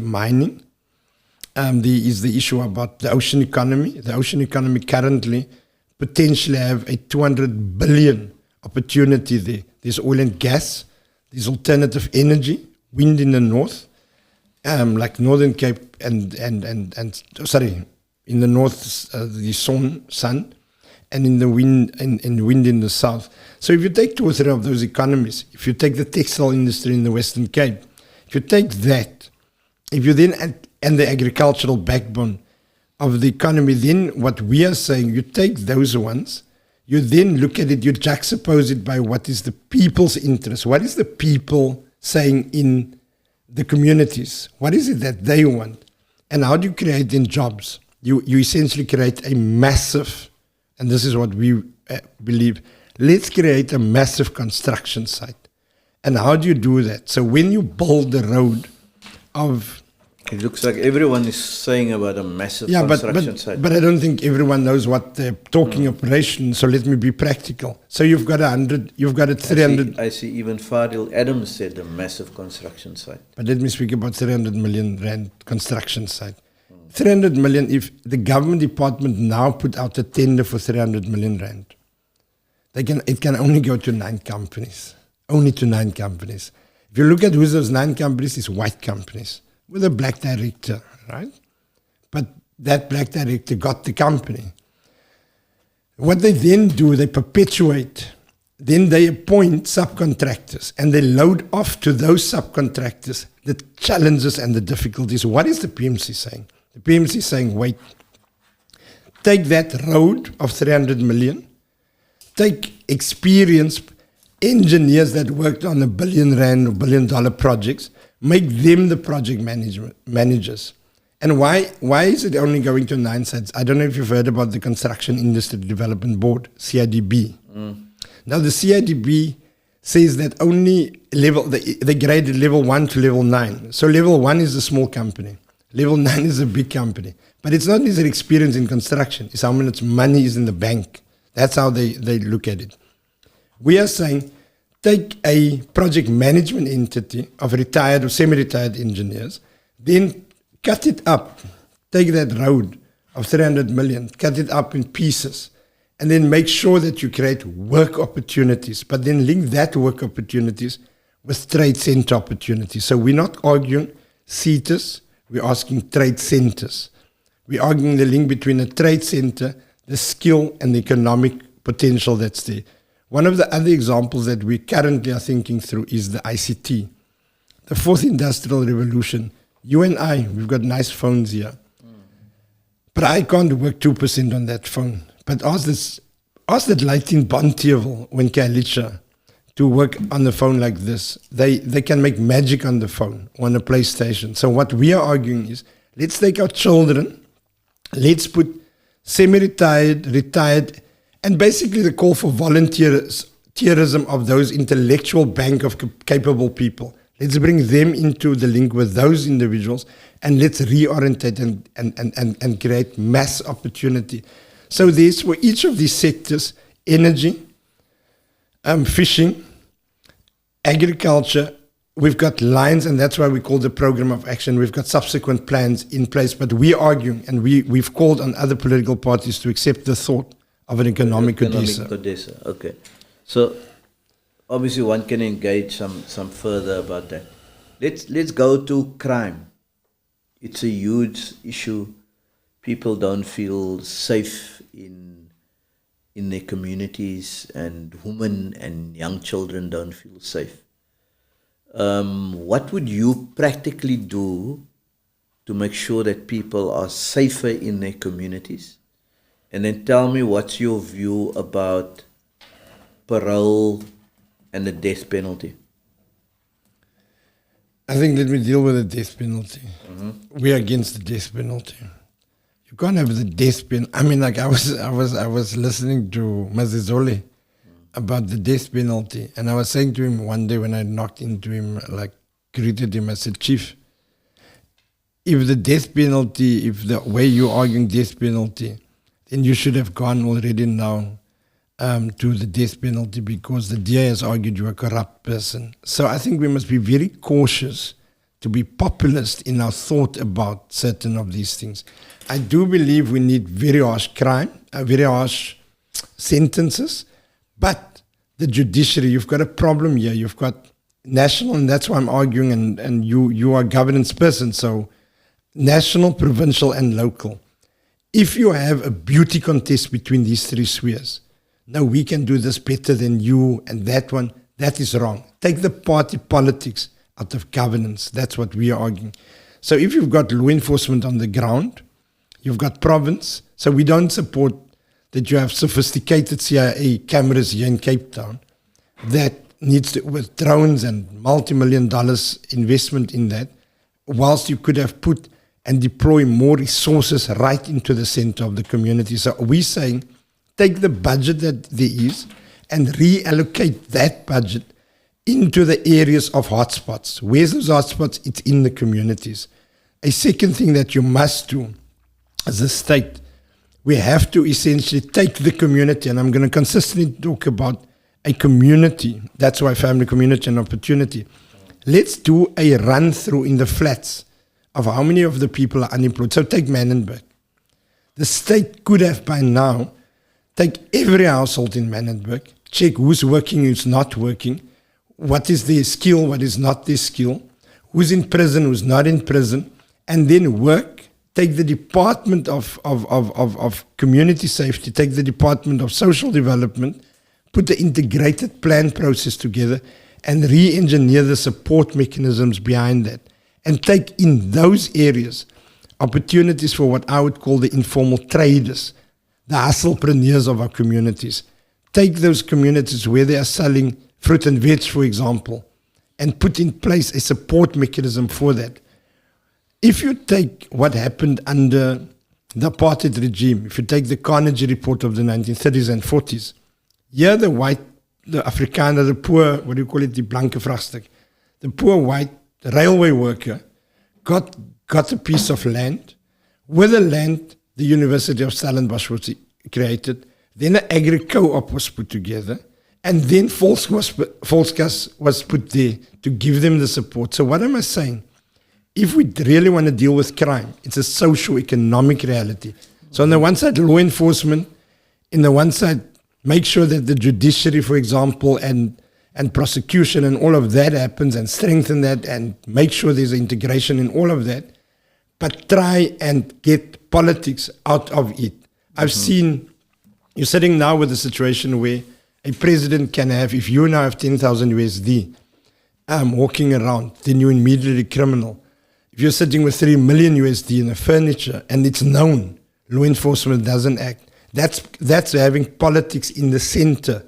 mining. There is the issue about the ocean economy. The ocean economy currently potentially have a 200 billion opportunity there. There's oil and gas. There's alternative energy, wind in the north, like Northern Cape and in the north, the sun, and in the wind and wind in the south. So if you take 2 or 3 of those economies, if you take the textile industry in the Western Cape, if you take that, if you then and the agricultural backbone of the economy, then what we are saying, you take those ones, you then look at it, you juxtapose it by what is the people's interest. What is the people saying in the communities? What is it that they want? And how do you create then jobs? You essentially create a massive, and this is what we believe, let's create a massive construction site. And how do you do that? So when you build the road of It looks like everyone is saying about a massive Yeah, construction site. but I don't think everyone knows what they're talking operation. So let me be practical. So you've got 100, you've got a 300. I see even Fadil Adams said a massive construction site. But let me speak about 300 million rand construction site. 300 million, if the government department now put out a tender for 300 million rand, it can only go to 9 companies. Only to 9 companies. If you look at who those 9 companies, it's white companies with a black director, right? But that black director got the company. What they then do, they perpetuate. Then they appoint subcontractors and they load off to those subcontractors the challenges and the difficulties. What is the PMC saying? The PMC is saying, wait, take that road of 300 million, take experienced engineers that worked on R1 billion or $1 billion projects, make them the project managers. And why is it only going to 9 sites? I don't know if you've heard about the Construction Industry Development Board, CIDB. Now the CIDB says that only they graded level 1 to level 9. So level 1 is a small company. Level 9 is a big company. But it's not their experience in construction. It's how much money is in the bank. That's how they look at it. We are saying, take a project management entity of retired or semi-retired engineers, then cut it up, take that road of 300 million, cut it up in pieces, and then make sure that you create work opportunities, but then link that work opportunities with trade center opportunities. So we're not arguing CETAs, we're asking trade centers. We're arguing the link between a trade center, the skill, and the economic potential that's there. One of the other examples that we currently are thinking through is the ICT. The 4th Industrial Revolution. You and I, we've got nice phones here. But I can't work 2% on that phone. But ask that Leighton Bontevel when Kailicha to work on the phone like this. They can make magic on the phone, on a PlayStation. So what we are arguing is, let's take our children, let's put semi-retired, retired, and basically the call for volunteerism of those intellectual bank of capable people. Let's bring them into the link with those individuals and let's reorientate and create mass opportunity. So there's for each of these sectors, energy, fishing, agriculture, we've got lines, and that's why we call the program of action. We've got subsequent plans in place, but we're arguing, and we've called on other political parties to accept the thought of an economic CODESA. Okay. So obviously one can engage some further about that. Let's go to crime. It's a huge issue. People don't feel safe in their communities, and women and young children don't feel safe. What would you practically do to make sure that people are safer in their communities? And then tell me, what's your view about parole and the death penalty? I think let me deal with the death penalty. We are against the death penalty. You can't have the death penalty. I mean, like I was listening to Mazizole about the death penalty, and I was saying to him one day when I knocked into him, like greeted him, I said, Chief, if the death penalty, if the way you're arguing death penalty, then you should have gone already now to the death penalty, because the DA has argued you're a corrupt person. So I think we must be very cautious to be populist in our thought about certain of these things. I do believe we need very harsh crime, very harsh sentences, but the judiciary, you've got a problem here. You've got national, and that's why I'm arguing, and you are a governance person, so national, provincial, and local. If you have a beauty contest between these 3 spheres, no, we can do this better than you and that one, that is wrong. Take the party politics out of governance. That's what we are arguing. So if you've got law enforcement on the ground, you've got province, so we don't support that you have sophisticated CIA cameras here in Cape Town that needs to, with drones and multi-million-dollar investment in that, whilst you could have put and deploy more resources right into the center of the community. So we're saying, take the budget that there is and reallocate that budget into the areas of hotspots. Where's those hotspots? It's in the communities. A second thing that you must do as a state, we have to essentially take the community, and I'm going to consistently talk about a community. That's why family, community, and opportunity. Let's do a run through in the flats of how many of the people are unemployed. So take Manenberg. The state could have by now take every household in Manenberg, check who's working, who's not working, what is their skill, what is not their skill, who's in prison, who's not in prison, and then work. Take the Department of Community Safety, take the Department of Social Development, put the integrated plan process together, and re-engineer the support mechanisms behind that. And take in those areas opportunities for what I would call the informal traders, the hustlepreneurs of our communities. Take those communities where they are selling fruit and veg, for example, and put in place a support mechanism for that. If you take what happened under the apartheid regime, if you take the Carnegie report of the 1930s and 40s, here the white, the Afrikaner, the poor, what do you call it, the blanke vraagstuk, the poor white railway worker got a piece of land. With the land, the University of Stellenbosch was created. Then an agri-co-op was put together. And then Volkskas was put there to give them the support. So what am I saying? If we really want to deal with crime, it's a socio-economic reality. So on the one side, law enforcement. On the one side, make sure that the judiciary, for example, and prosecution and all of that happens, and strengthen that, and make sure there's integration in all of that. But try and get politics out of it. I've seen, you're sitting now with a situation where a president can have, if you now have 10,000 USD walking around, then you're immediately criminal. If you're sitting with 3 million USD in the furniture and it's known, law enforcement doesn't act, that's having politics in the center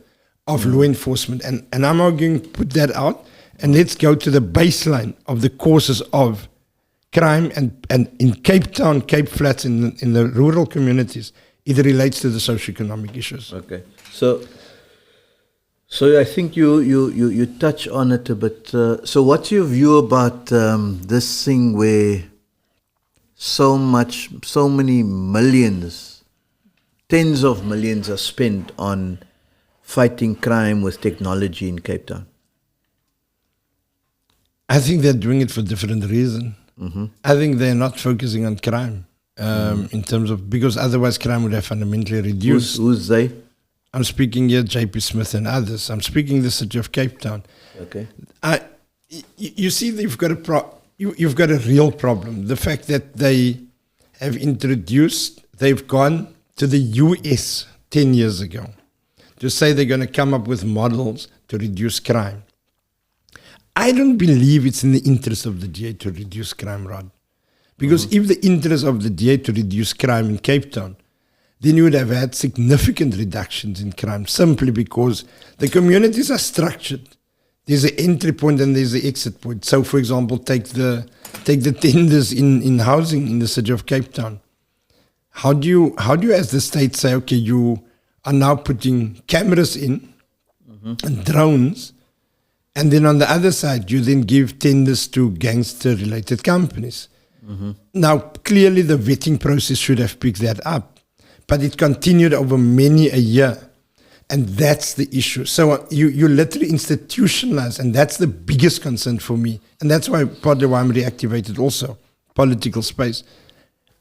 of law enforcement. And I'm arguing, put that out, and let's go to the baseline of the causes of crime. And in Cape Town, Cape Flats, in the rural communities, it relates to the socioeconomic issues. Okay. So I think you touch on it a bit. So what's your view about this thing where so many millions, tens of millions are spent on fighting crime with technology in Cape Town? I think they're doing it for different reasons. Mm-hmm. I think they're not focusing on crime in terms of, because otherwise crime would have fundamentally reduced. Who's they? I'm speaking here, J.P. Smith and others. I'm speaking the city of Cape Town. Okay. You see, you've got a real problem. The fact that they have they've gone to the US 10 years ago to say they're going to come up with models to reduce crime. I don't believe it's in the interest of the DA to reduce crime, Rod. Because if the interest of the DA to reduce crime in Cape Town, then you would have had significant reductions in crime, simply because the communities are structured. There's an entry point and there's an exit point. So, for example, take the tenders in housing in the city of Cape Town. How do you as the state say, okay, you are now putting cameras in and drones, and then on the other side, you then give tenders to gangster-related companies. Now, clearly the vetting process should have picked that up, but it continued over many a year. And that's the issue. So you literally institutionalize, and that's the biggest concern for me. And that's partly why I'm reactivated also, political space.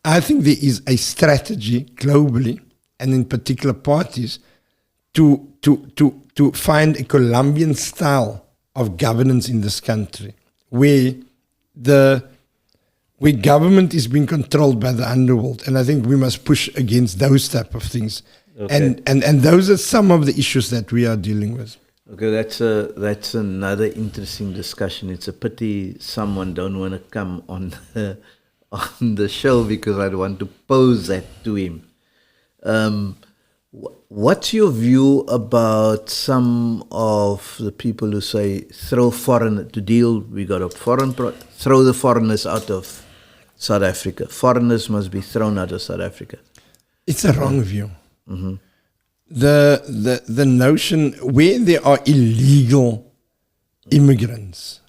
I think there is a strategy globally, and in particular parties, to find a Colombian style of governance in this country, where government is being controlled by the underworld. And I think we must push against those type of things. Okay. And those are some of the issues that we are dealing with. Okay, that's another interesting discussion. It's a pity someone don't want to come on the show, because I'd want to pose that to him. What's your view about some of the people who say we got to throw the foreigners out of South Africa. Foreigners must be thrown out of South Africa. It's a wrong view. Mm-hmm. The notion where there are illegal immigrants,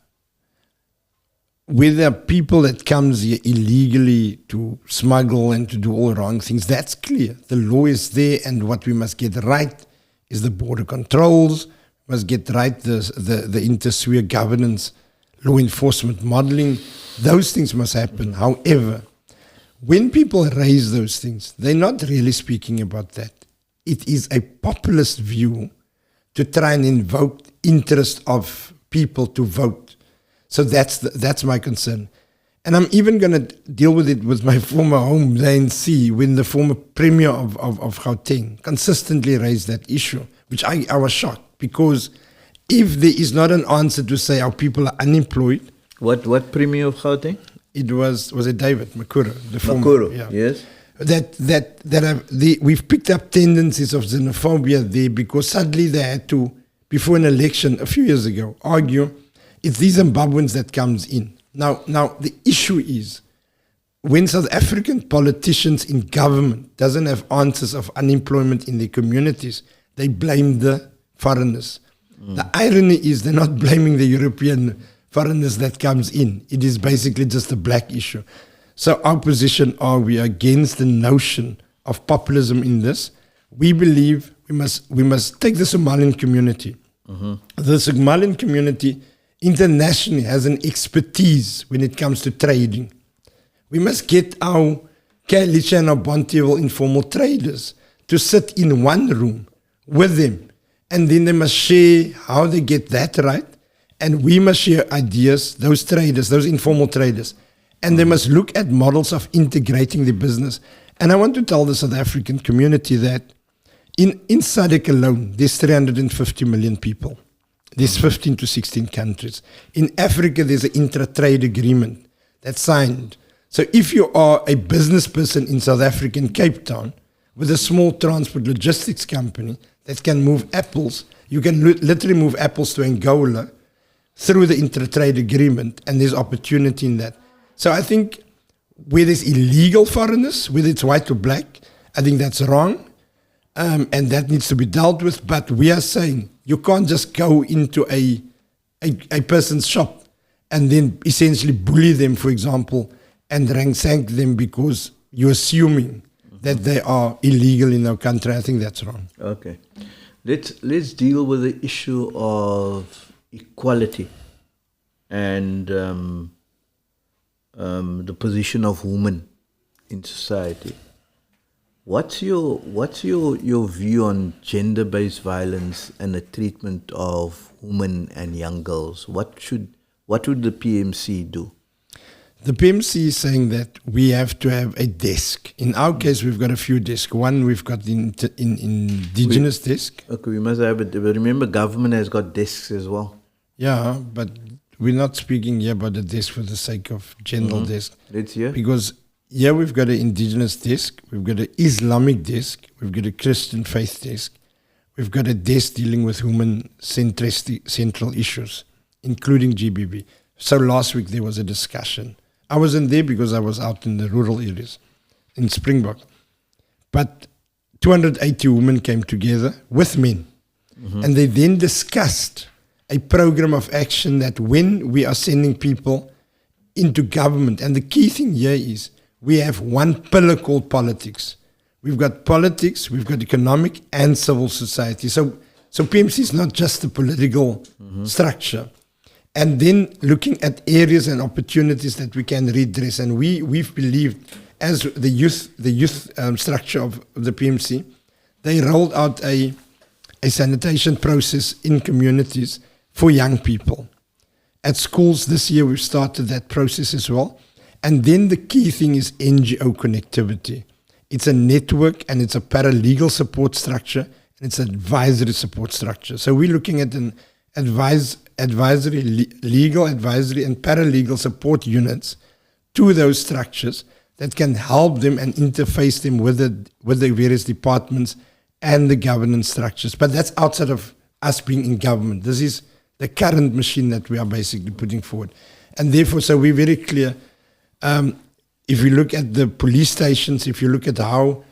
whether people that comes here illegally to smuggle and to do all wrong things, that's clear. The law is there, and what we must get right is the border controls, must get right the inter-sphere governance, law enforcement modeling. Those things must happen. However, when people raise those things, they're not really speaking about that. It is a populist view to try and invoke interest of people to vote. So that's my concern. And I'm even going to deal with it with my former home, the ANC, when the former premier of Gauteng consistently raised that issue, which I was shocked, because if there is not an answer to say our people are unemployed. What premier of Gauteng? It was it David Makura, the former. Makura, Yeah. yes. We've picked up tendencies of xenophobia there, because suddenly they had to, before an election a few years ago, argue it's these Zimbabweans that comes in. Now the issue is, when South African politicians in government doesn't have answers of unemployment in their communities, they blame the foreigners. The irony is they're not blaming the European foreigners that comes in. It is basically just a black issue. So our position are, we are against the notion of populism in this. We believe we must take the Somalian community. The Somalian community internationally has an expertise when it comes to trading. We must get our Kailicha and our Bonteheuwel informal traders to sit in one room with them, and then they must share how they get that right, and we must share ideas, those traders, those informal traders, and they must look at models of integrating the business. And I want to tell the South African community that in SADC alone, there's 350 million people. There's 15 to 16 countries. In Africa, there's an intra-trade agreement that's signed. So if you are a business person in South Africa, in Cape Town, with a small transport logistics company that can move apples, you can literally move apples to Angola through the intra-trade agreement, and there's opportunity in that. So I think where there's illegal foreigners, whether it's white or black, I think that's wrong, and that needs to be dealt with. But we are saying you can't just go into a person's shop and then essentially bully them, for example, and rank them because you're assuming that they are illegal in our country. I think that's wrong. Okay. Let's deal with the issue of equality and the position of women in society. What's your view on gender-based violence and the treatment of women and young girls? What would the PMC do? The PMC is saying that we have to have a desk. In our case, we've got a few desks. One, we've got the indigenous desk. Okay, we must have it. But remember, government has got desks as well. Yeah, but we're not speaking here about the desk for the sake of general desk. Let's hear. Because here we've got an indigenous desk, we've got an Islamic desk, we've got a Christian faith desk, we've got a desk dealing with human central issues, including GBV. So last week there was a discussion. I wasn't there because I was out in the rural areas in Springbok. But 280 women came together with men, and they then discussed a program of action that when we are sending people into government, and the key thing here is we have one pillar called politics. We've got politics, we've got economic and civil society. So PMC is not just a political structure. And then looking at areas and opportunities that we can redress. And we've believed, as the youth structure of the PMC, they rolled out a sanitation process in communities for young people. At schools this year, we've started that process as well. And then the key thing is NGO connectivity. It's a network, and it's a paralegal support structure, and it's an advisory support structure. So we're looking at an advisory, legal advisory, and paralegal support units to those structures that can help them and interface them with the various departments and the governance structures. But that's outside of us being in government. This is the current machine that we are basically putting forward. And therefore, so we're very clear. If you look at the police stations, if you look at how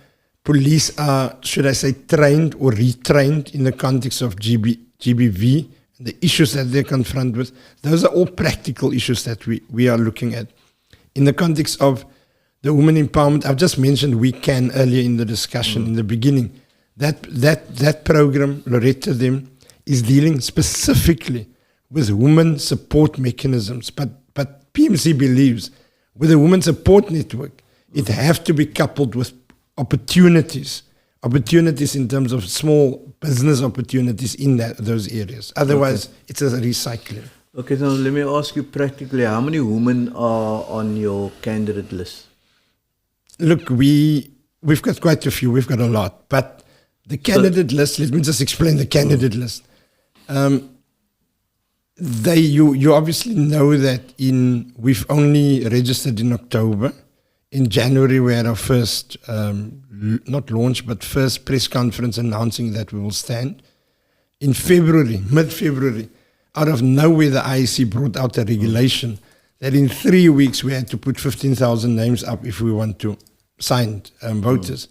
police are, should I say, trained or retrained in the context of GBV, the issues that they're confronted with, those are all practical issues that we are looking at. In the context of the women empowerment, I've just mentioned We Can earlier in the discussion, in the beginning. That program, Loretta them, is dealing specifically with women support mechanisms. But PMC believes with a women support network, it have to be coupled with opportunities in terms of small business opportunities in those areas. Otherwise, it's a recycling. Okay, so let me ask you practically, how many women are on your candidate list? Look, we've got quite a few. We've got a lot. But the candidate list, let me just explain the candidate list. You obviously know that we've only registered in October. In January, we had our first, not launch, but first press conference announcing that we will stand. In February, mid-February, out of nowhere, the IEC brought out a regulation that in 3 weeks we had to put 15,000 names up if we want to sign voters,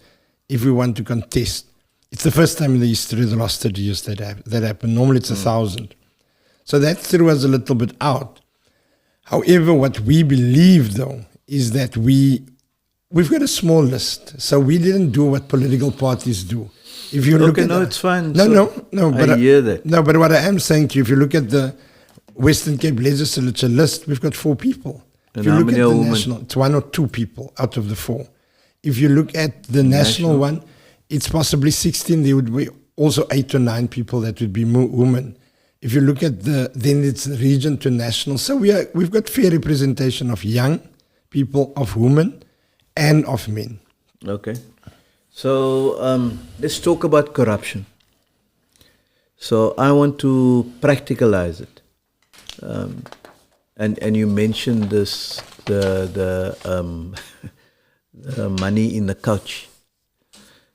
if we want to contest. It's the first time in the history of the last 30 years that happened. Normally it's 1,000. So that threw us a little bit out. However, what we believe, though, is that we've got a small list. So we didn't do what political parties do. If you look at it's fine. No. But I hear that. No, but what I am saying to you, if you look at the Western Cape legislature list, we've got 4 people. And if you how look many at are the women? national, it's 1 or 2 people out of the 4. If you look at the national one, it's possibly 16. There would be also 8 or 9 people that would be women. If you look at then it's region to national. So we've got fair representation of young people, of women, and of men. Okay. So let's talk about corruption. So I want to practicalize it. And you mentioned this, the money in the couch.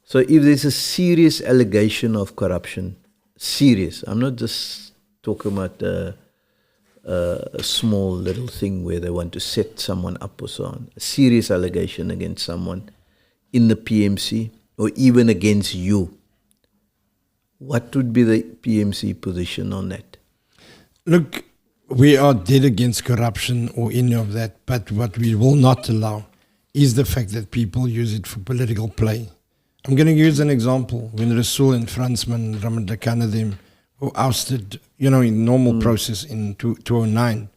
So if there's a serious allegation of corruption, serious, I'm not just talking about a small little thing where they want to set someone up or so on, a serious allegation against someone in the PMC or even against you, what would be the PMC position on that? Look, we are dead against corruption or any of that, but what we will not allow is the fact that people use it for political play. I'm going to use an example. When Rasul and Fransman, Ramadakana, them were ousted, in normal process in 2009,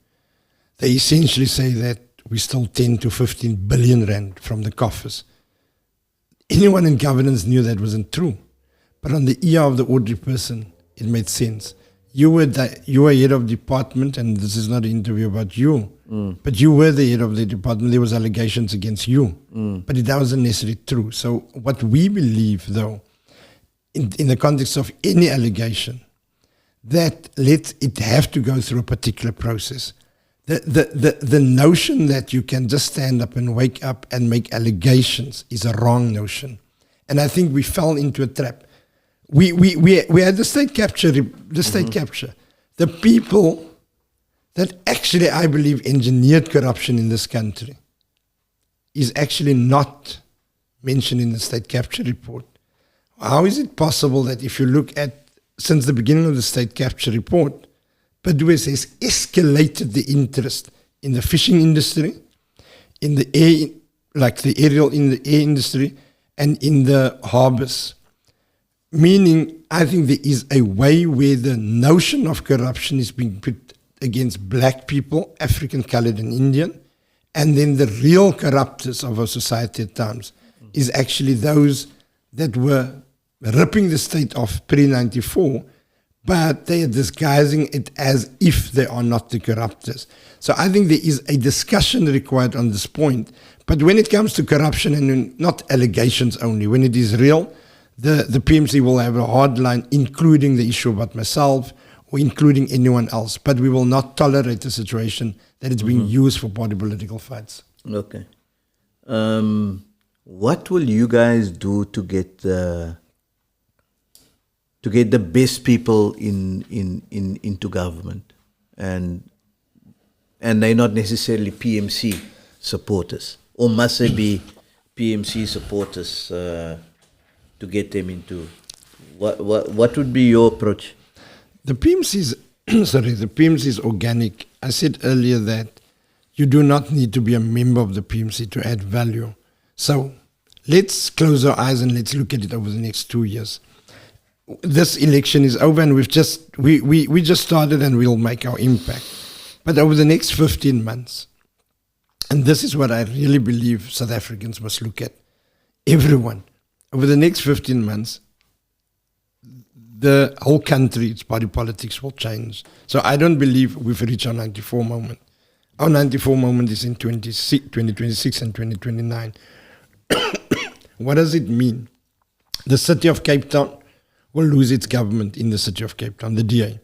they essentially say that we stole 10 to 15 billion rand from the coffers. Anyone in governance knew that wasn't true. But on the ear of the ordinary person, it made sense. You were head of department, and this is not an interview about you, but you were the head of the department. There was allegations against you, but that wasn't necessarily true. So what we believe, though, in the context of any allegation, that it have to go through a particular process. The notion that you can just stand up and wake up and make allegations is a wrong notion. And I think we fell into a trap. We had the state capture. The people that actually, I believe, engineered corruption in this country is actually not mentioned in the state capture report. How is it possible that if you look at, since the beginning of the state capture report, Paduas has escalated the interest in the fishing industry, in the air, like the aerial in the air industry, and in the harbors. Meaning, I think there is a way where the notion of corruption is being put against black people, African, colored, and Indian, and then the real corruptors of our society at times is actually those that were ripping the state off pre-94, but they are disguising it as if they are not the corruptors. So I think there is a discussion required on this point. But when it comes to corruption, and not allegations only, when it is real, the PMC will have a hard line, including the issue about myself or including anyone else. But we will not tolerate a situation that is being used for party political fights. Okay. What will you guys do to get the best people into government, and they're not necessarily PMC supporters, or must they be PMC supporters to get them into? What would be your approach? The PMC sorry, the PMC is organic. I said earlier that you do not need to be a member of the PMC to add value. So let's close our eyes and let's look at it over the next 2 years. This election is over and we just started and we'll make our impact. But over the next 15 months, and this is what I really believe South Africans must look at, everyone, over the next 15 months, the whole country, its body politics will change. So I don't believe we've reached our 94 moment. Our 94 moment is in 2026 and 2029. What does it mean? The city of Cape Town will lose its government in the city of Cape Town, the DA.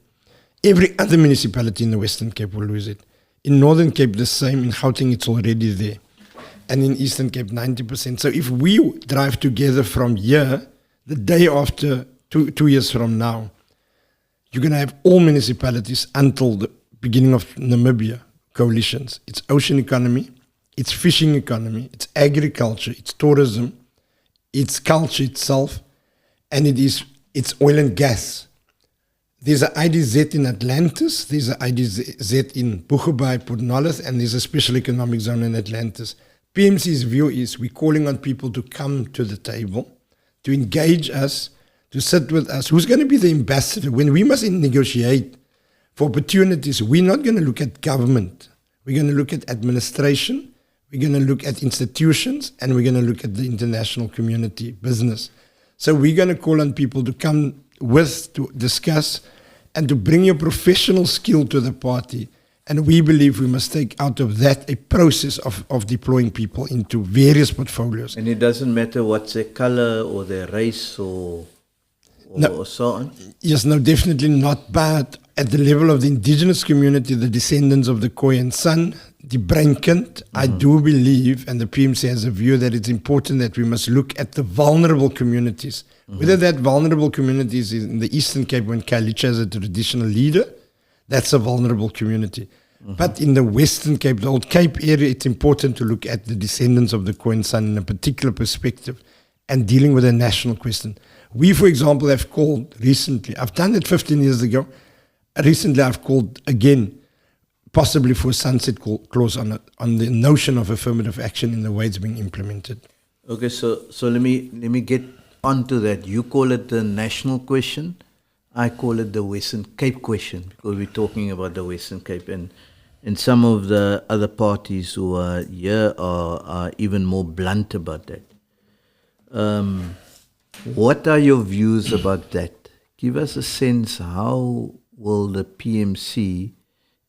Every other municipality in the Western Cape will lose it. In Northern Cape, the same. In Gauteng, it's already there. And in Eastern Cape, 90%. So if we drive together from here, the day after, two years from now, you're going to have all municipalities until the beginning of Namibia coalitions. It's ocean economy, it's fishing economy, it's agriculture, it's tourism, it's culture itself, and it's oil and gas. There's an IDZ in Atlantis, there's an IDZ in Boegoebaai, Port Nolloth, and there's a special economic zone in Atlantis. PMC's view is we're calling on people to come to the table, to engage us, to sit with us. Who's going to be the ambassador? When we must negotiate for opportunities, we're not going to look at government. We're going to look at administration, we're going to look at institutions, and we're going to look at the international community, business. So we're going to call on people to come to discuss, and to bring your professional skill to the party. And we believe we must take out of that a process of deploying people into various portfolios. And it doesn't matter what's their color or their race or so on? Yes, no, definitely not. But at the level of the indigenous community, the descendants of the Khoi and San, the Breinkind, I do believe, and the PMC has a view that it's important that we must look at the vulnerable communities. Whether that vulnerable community is in the Eastern Cape when Kaliche is a traditional leader, that's a vulnerable community. But in the Western Cape, the old Cape area, it's important to look at the descendants of the Khoi and San in a particular perspective and dealing with a national question. We, for example, have called recently, I've done it 15 years ago, recently I've called again, possibly for a sunset clause on the notion of affirmative action in the way it's being implemented. Okay, so let me get onto that. You call it the national question. I call it the Western Cape question, because we're talking about the Western Cape, and some of the other parties who are here are even more blunt about that. What are your views about that? Give us a sense, how will the PMC,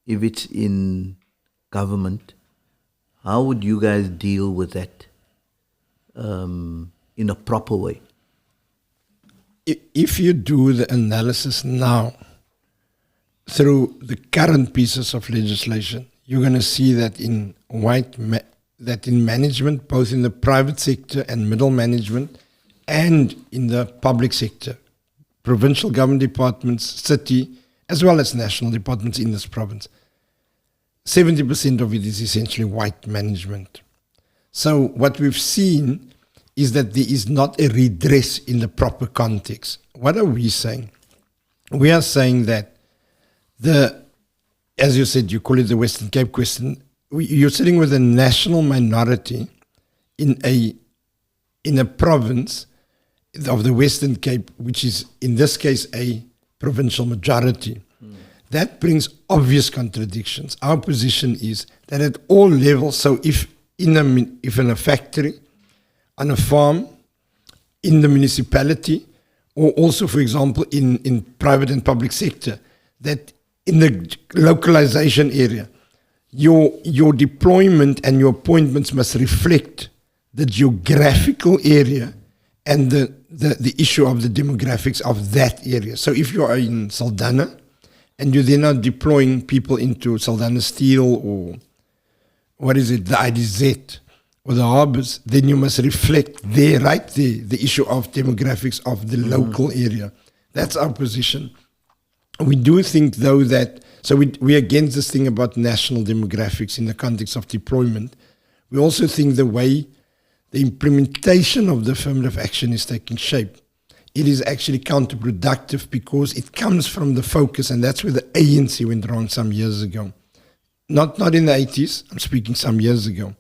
if it's in government, how would you guys deal with that in a proper way? If you do the analysis now through the current pieces of legislation, you're going to see that in management, both in the private sector and middle management, and in the public sector, provincial government departments, city, as well as national departments in this province, 70% of it is essentially white management. So what we've seen is that there is not a redress in the proper context. What are we saying? We are saying that as you said, you call it the Western Cape question, you're sitting with a national minority in a province of the Western Cape, which is in this case a provincial majority. That brings obvious contradictions. Our position is that at all levels, so if in a factory, on a farm, in the municipality, or also, for example, in private and public sector, that in the localization area, your deployment and your appointments must reflect the geographical area and the issue of the demographics of that area. So if you are in Saldanha, and you're then deploying people into Saldanha Steel or the IDZ or the harbors, then you must reflect there, right there, the issue of demographics of the local area. That's our position. We do think, though, that, so we're against this thing about national demographics in the context of deployment. We also think the way the implementation of the affirmative action is taking shape it is actually counterproductive because it comes from the focus, and that's where the ANC went wrong some years ago. Not in the 80s, I'm speaking some years ago.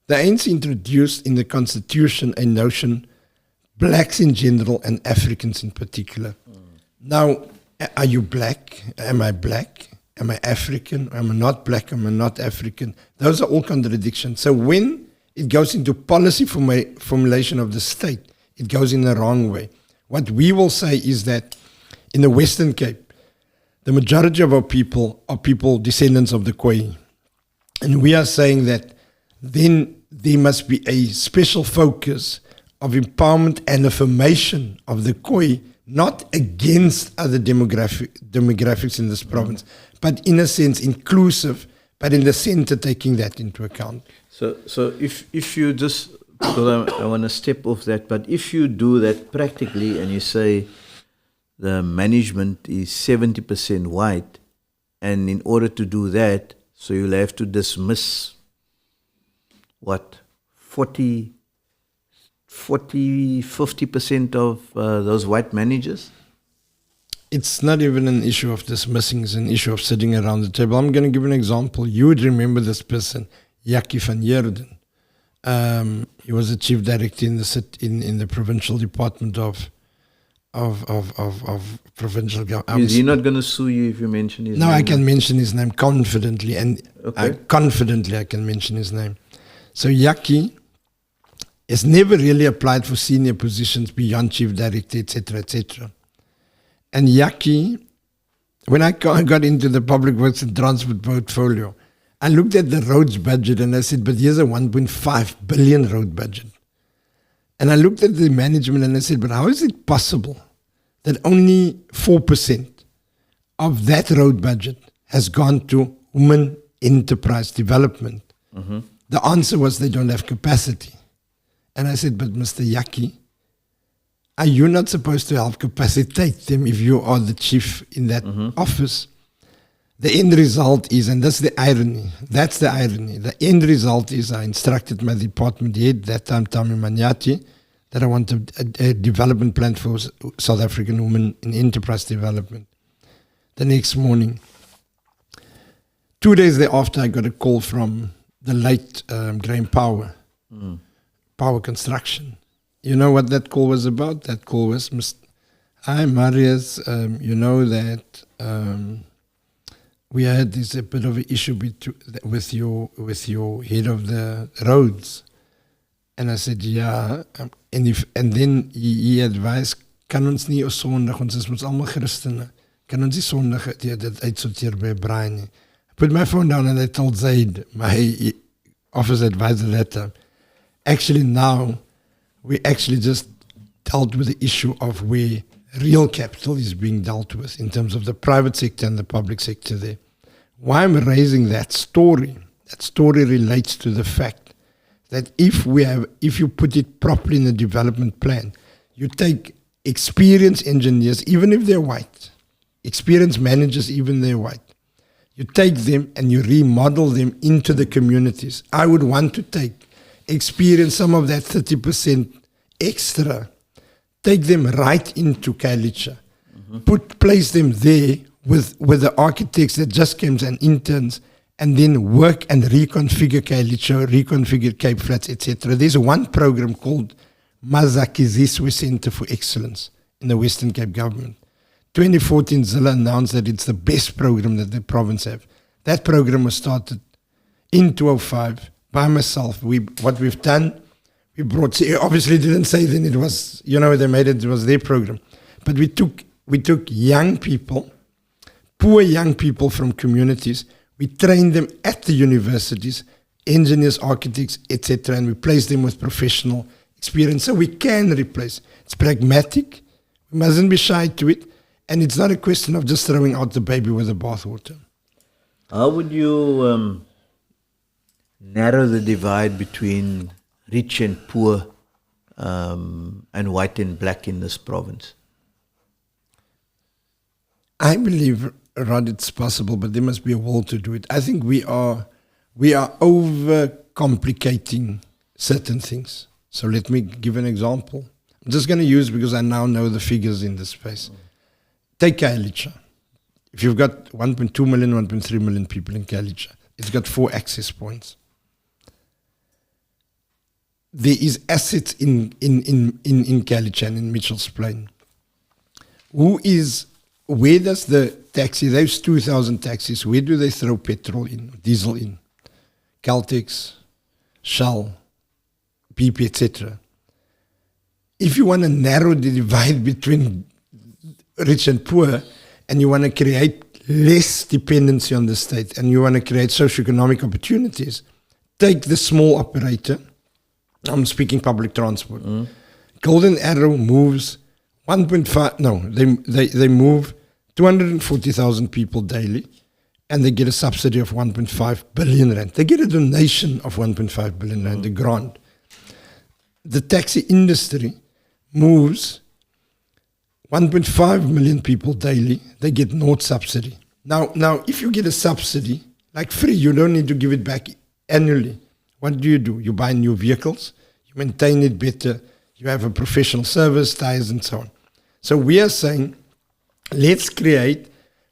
The ANC introduced in the constitution a notion, blacks in general and Africans in particular. Now, are you black? Am I black? Am I African? Am I not black? Am I not African? Those are all contradictions. So when it goes into policy formulation of the state, it goes in the wrong way. What we will say is that in the Western Cape, the majority of our people are people descendants of the Khoi. And we are saying that then there must be a special focus of empowerment and affirmation of the Khoi, not against other demographics in this province, but in a sense inclusive, but in the center taking that into account. So if you just, because I want to step off that, but if you do that practically and you say the management is 70% white, and in order to do that, so you'll have to dismiss, 50% of those white managers? It's not even an issue of dismissing, it's an issue of sitting around the table. I'm going to give an example. You would remember this person, Jackie van Heerden. He was the chief director in the provincial department of provincial government. Is he not going to sue you if you mention his name? No, I can mention his name confidently, and confidently I can mention his name. So Jackie has never really applied for senior positions beyond chief director, etc., etc. And Jackie, when I got into the public works and transport portfolio, I looked at the roads budget and I said, but here's a 1.5 billion road budget. And I looked at the management and I said, but how is it possible that only 4% of that road budget has gone to women enterprise development? Mm-hmm. The answer was they don't have capacity. And I said, but Mr. Jackie, are you not supposed to help capacitate them if you are the chief in that office? The end result is, and that's the irony, the end result is I instructed my department head, that time Tami Manyati, that I want a development plan for South African women in enterprise development. The next morning, 2 days thereafter, I got a call from the late Graham Power Construction. You know what that call was about? That call was, hi Marius, you know that we had a bit of an issue with your head of the roads. And I said, yeah. And then he advised, kan ons nie op Sondag, ons is mos almal Christene, kan ons nie Sondag dit uitsorteer by Brian nie. I put my phone down and I told Zaid, my office advisor, that actually now we actually just dealt with the issue of where real capital is being dealt with in terms of the private sector and the public sector there. Why I'm raising that story relates to the fact that if you put it properly in the development plan, you take experienced engineers, even if they're white, experienced managers, even they're white, you take them and you remodel them into the communities. I would want to experience some of that 30% extra, take them right into Kailicha, place them there with the architects that just came and interns, and then work and reconfigure Kailicha, reconfigure Cape Flats, etc. There's one program called Mazakiziswe Center for Excellence in the Western Cape government. 2014, Zilla announced that it's the best program that the province have. That program was started in 2005 by myself. What we've done, we brought, obviously didn't say then it was, they made it was their program. But we took young people, poor young people from communities, we trained them at the universities, engineers, architects, etc., and we placed them with professional experience. So we can replace. It's pragmatic. We mustn't be shy to it. And it's not a question of just throwing out the baby with the bathwater. How would you narrow the divide between rich and poor and white and black in this province? I believe, Rod, it's possible, but there must be a will to do it. I think we are overcomplicating certain things. So let me give an example. I'm I'm just going to use because I now know the figures in this space. Take Khayelitsha. If you've got 1.2 million, 1.3 million people in Khayelitsha, it's got 4 access points. There is assets in Khayelitsha and in Mitchell's Plain. Where does the taxi, those 2,000 taxis, where do they throw petrol in, diesel in? Caltex, Shell, BP, etc. If you want to narrow the divide between rich and poor, and you want to create less dependency on the state, and you want to create socioeconomic opportunities, take the small operator. I'm speaking public transport. Golden Arrow moves 1.5, no, they move 240,000 people daily, and they get a subsidy of 1.5 billion rand. They get a donation of 1.5 billion rand, a grant. The taxi industry moves 1.5 million people daily. They get no subsidy. Now, if you get a subsidy, like free, you don't need to give it back annually. What do? You buy new vehicles, you maintain it better, you have a professional service, tires and so on. So we are saying, let's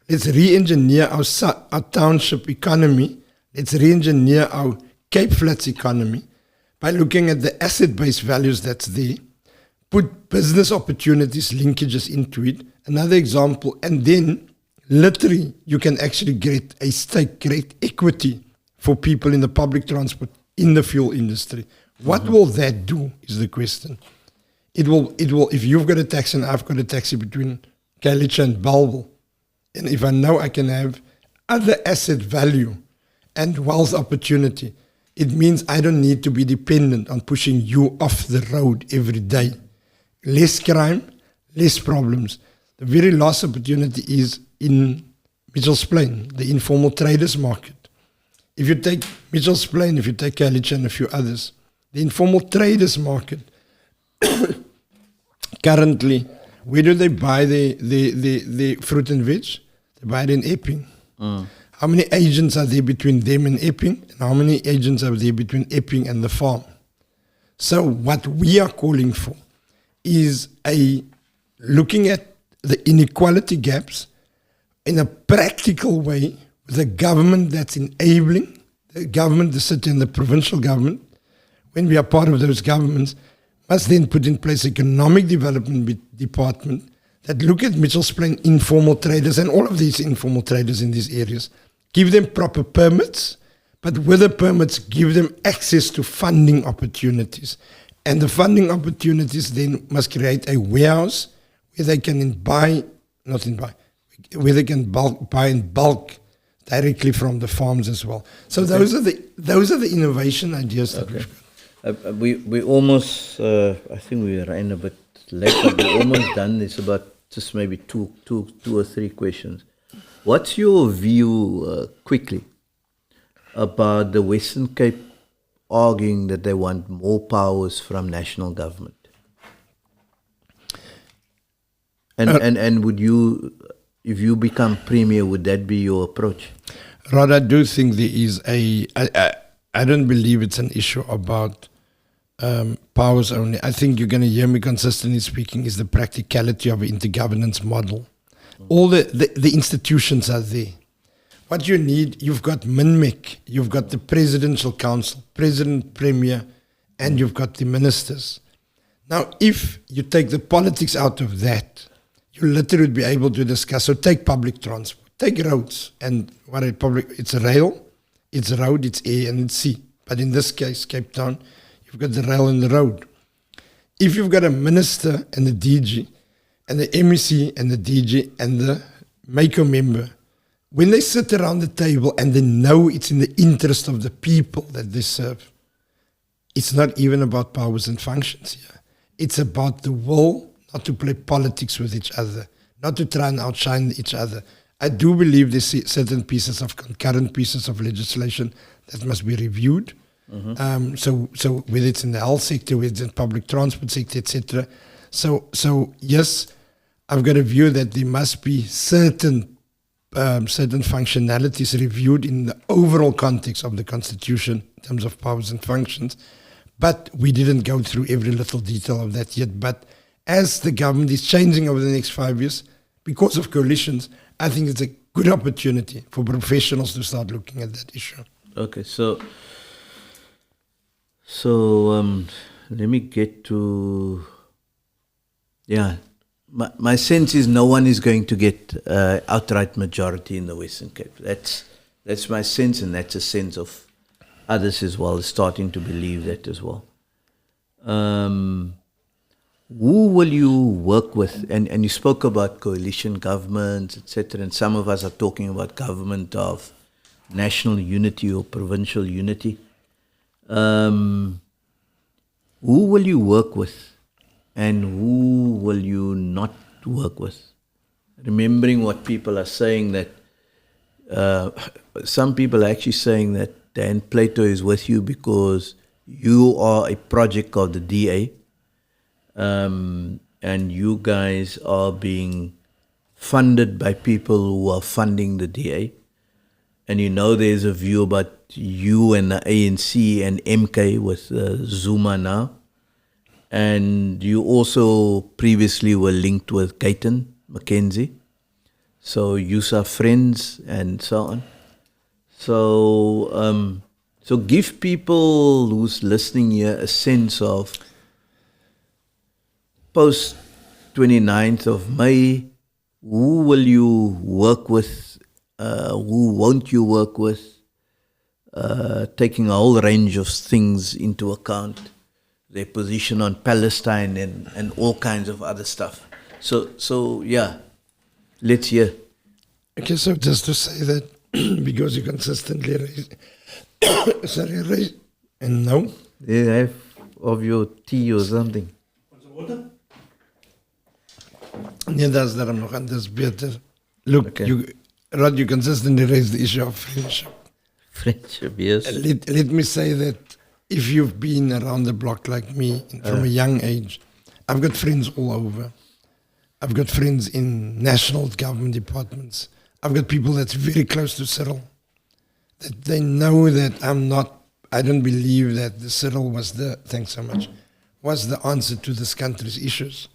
re-engineer our township economy, let's re-engineer our Cape Flats economy by looking at the asset-based values that's there, put business opportunities, linkages into it. Another example, and then literally you can actually create a stake, create equity for people in the public transport, in the fuel industry. What will that do is the question. It will, if you've got a taxi and I've got a taxi between Khayelitsha and Bellville, and if I know I can have other asset value and wealth opportunity, it means I don't need to be dependent on pushing you off the road every day. Less crime, less problems. The very last opportunity is in Mitchell's Plain, the informal traders market. If you take Mitchell's Plain, if you take Khayelitsha and a few others, the informal traders market, currently, where do they buy the fruit and veg? They buy it in Epping. How many agents are there between them and Epping? And how many agents are there between Epping and the farm? So what we are calling for is looking at the inequality gaps in a practical way with a government that's enabling, the government, the city and the provincial government, when we are part of those governments, must then put in place economic development department that look at Mitchell's Plain informal traders and all of these informal traders in these areas, give them proper permits, but with the permits, give them access to funding opportunities. And the funding opportunities then must create a warehouse where they can buy in bulk directly from the farms as well. So those are the innovation ideas that we've got. We almost, I think we ran a bit late, but we're almost done. It's about just maybe two or three questions. What's your view, quickly, about the Western Cape arguing that they want more powers from national government? And would you, if you become premier, would that be your approach? Rod, I do think there is I don't believe it's an issue about powers only. I think you're going to hear me consistently speaking is the practicality of an intergovernance model. All the institutions are there. What you need, you've got MINMEC, you've got the Presidential Council, President, Premier, and you've got the ministers. Now, if you take the politics out of that, you literally would be able to discuss. So take public transport, take roads, and what is public? It's a rail, it's a road, it's air, and it's sea. But in this case, Cape Town, you've got the rail and the road. If you've got a minister and the DG, and the MEC and the DG and the MACO member, when they sit around the table and they know it's in the interest of the people that they serve, it's not even about powers and functions here. It's about the will not to play politics with each other, not to try and outshine each other. I do believe there's certain pieces of concurrent pieces of legislation that must be reviewed. So whether it's in the health sector, whether it's in public transport sector, etc. So yes, I've got a view that there must be certain functionalities reviewed in the overall context of the Constitution in terms of powers and functions. But we didn't go through every little detail of that yet. But as the government is changing over the next 5 years, because of coalitions, I think it's a good opportunity for professionals to start looking at that issue. Okay, so let me get to, my sense is no one is going to get outright majority in the Western Cape. That's my sense, and that's a sense of others as well, starting to believe that as well. Who will you work with? And you spoke about coalition governments, etc. And some of us are talking about government of national unity or provincial unity. Who will you work with, and who will you not work with? Remembering what people are saying, that some people are actually saying that Dan Plato is with you because you are a project of the DA. And you guys are being funded by people who are funding the DA. And you know there's a view about you and the ANC and MK with Zuma now. And you also previously were linked with Gayton Mackenzie. So you are friends and so on. So give people who's listening here a sense of post 29th of May, who will you work with, who won't you work with, taking a whole range of things into account, their position on Palestine and all kinds of other stuff. So yeah, let's hear. Okay, so just to say that, because you consistently raise, and no? Yeah, have of your tea or something. Nee, dat is daarom nog aan, dat is beter. Look, Okay. Rod, you consistently raise the issue of friendship. Friendship, yes. Let me say that if you've been around the block like me from a young age, I've got friends all over. I've got friends in national government departments. I've got people that's very close to Cyril. That they know that I don't believe that the Cyril was thanks so much, was the answer to this country's issues.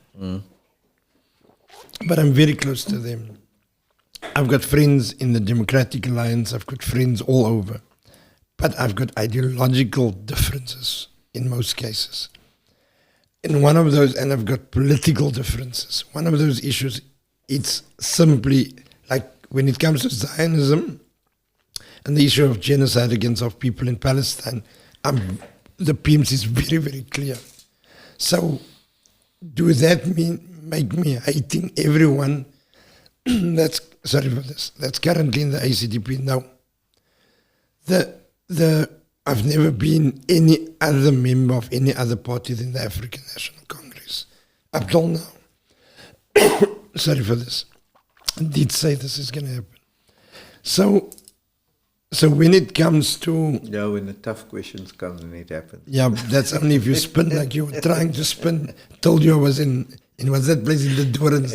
But I'm very close to them. I've got friends in the Patriotic Alliance. I've got friends all over. But I've got ideological differences in most cases. And one of those, and I've got political differences. One of those issues, it's simply like when it comes to Zionism and the issue of genocide against our people in Palestine, the PMC is very, very clear. So do that make me hating everyone that's currently in the ACDP? No. I've never been any other member of any other party than the African National Congress up till now. Sorry for this. I did say this is going to happen. So when it comes to... Yeah, when the tough questions come, then it happens. Yeah, that's only if you spin like you were trying to spin. Told you I was in what's that place in the Dorans?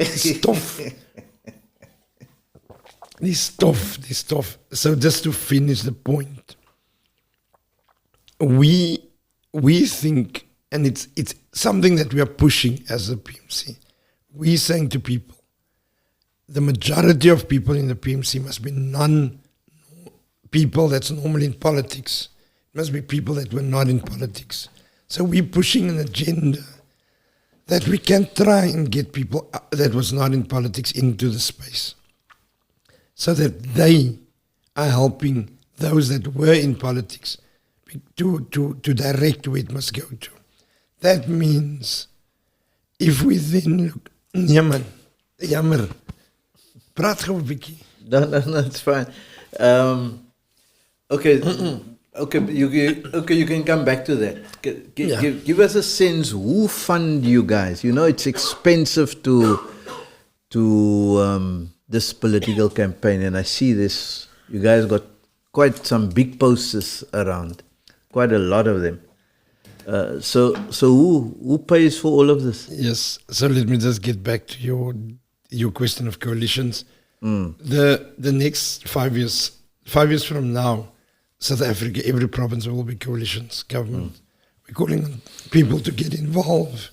This stuff. So just to finish the point, we think, and it's something that we are pushing as a PMC. We're saying to people, the majority of people in the PMC must be people that's normally in politics. It must be people that were not in politics. So we're pushing an agenda that we can try and get people that was not in politics into the space, so that they are helping those that were in politics to direct where it must go to. That means if we then look, jammer, praat gou 'n bietjie. No, it's fine. Okay, you can come back to that. Give us a sense, who fund you guys? You know, it's expensive to this political campaign, and I see this. You guys got quite some big posters around, quite a lot of them. So who pays for all of this? Yes. So let me just get back to your question of coalitions. The next 5 years from now, South Africa, every province will be coalitions government. We're calling on people to get involved,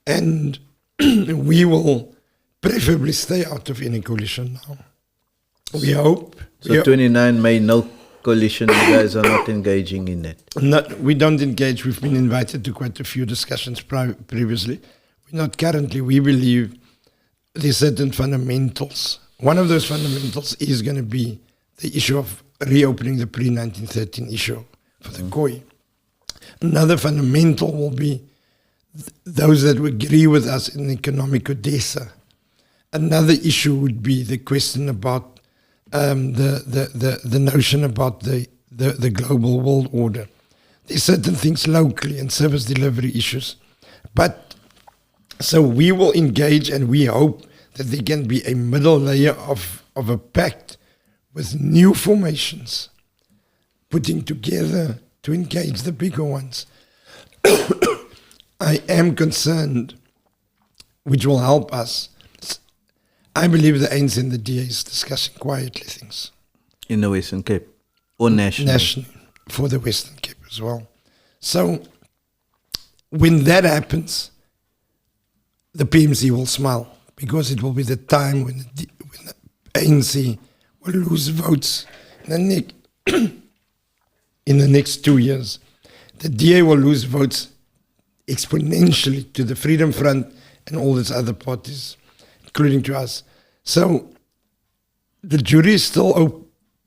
and we will preferably stay out of any coalition now. We hope. So 29 May, no coalition, you guys are not engaging in that? We don't engage. We've been invited to quite a few discussions previously. We're not currently. We believe there's certain fundamentals. One of those fundamentals is going to be the issue of reopening the pre-1913 issue for the COI. Another fundamental will be those that would agree with us in economic Odessa. Another issue would be the question about the notion about the global world order. There's certain things locally and service delivery issues. But so we will engage, and we hope that there can be a middle layer of a pact with new formations putting together to engage the bigger ones. I am concerned, which will help us. I believe the ANC and the DA is discussing quietly things. In the Western Cape? Or nationally? Nationally, for the Western Cape as well. So, when that happens, the PMC will smile, because it will be the time when the ANC will lose votes in the next 2 years. The DA will lose votes exponentially to the Freedom Front and all these other parties, including to us. So the jury is still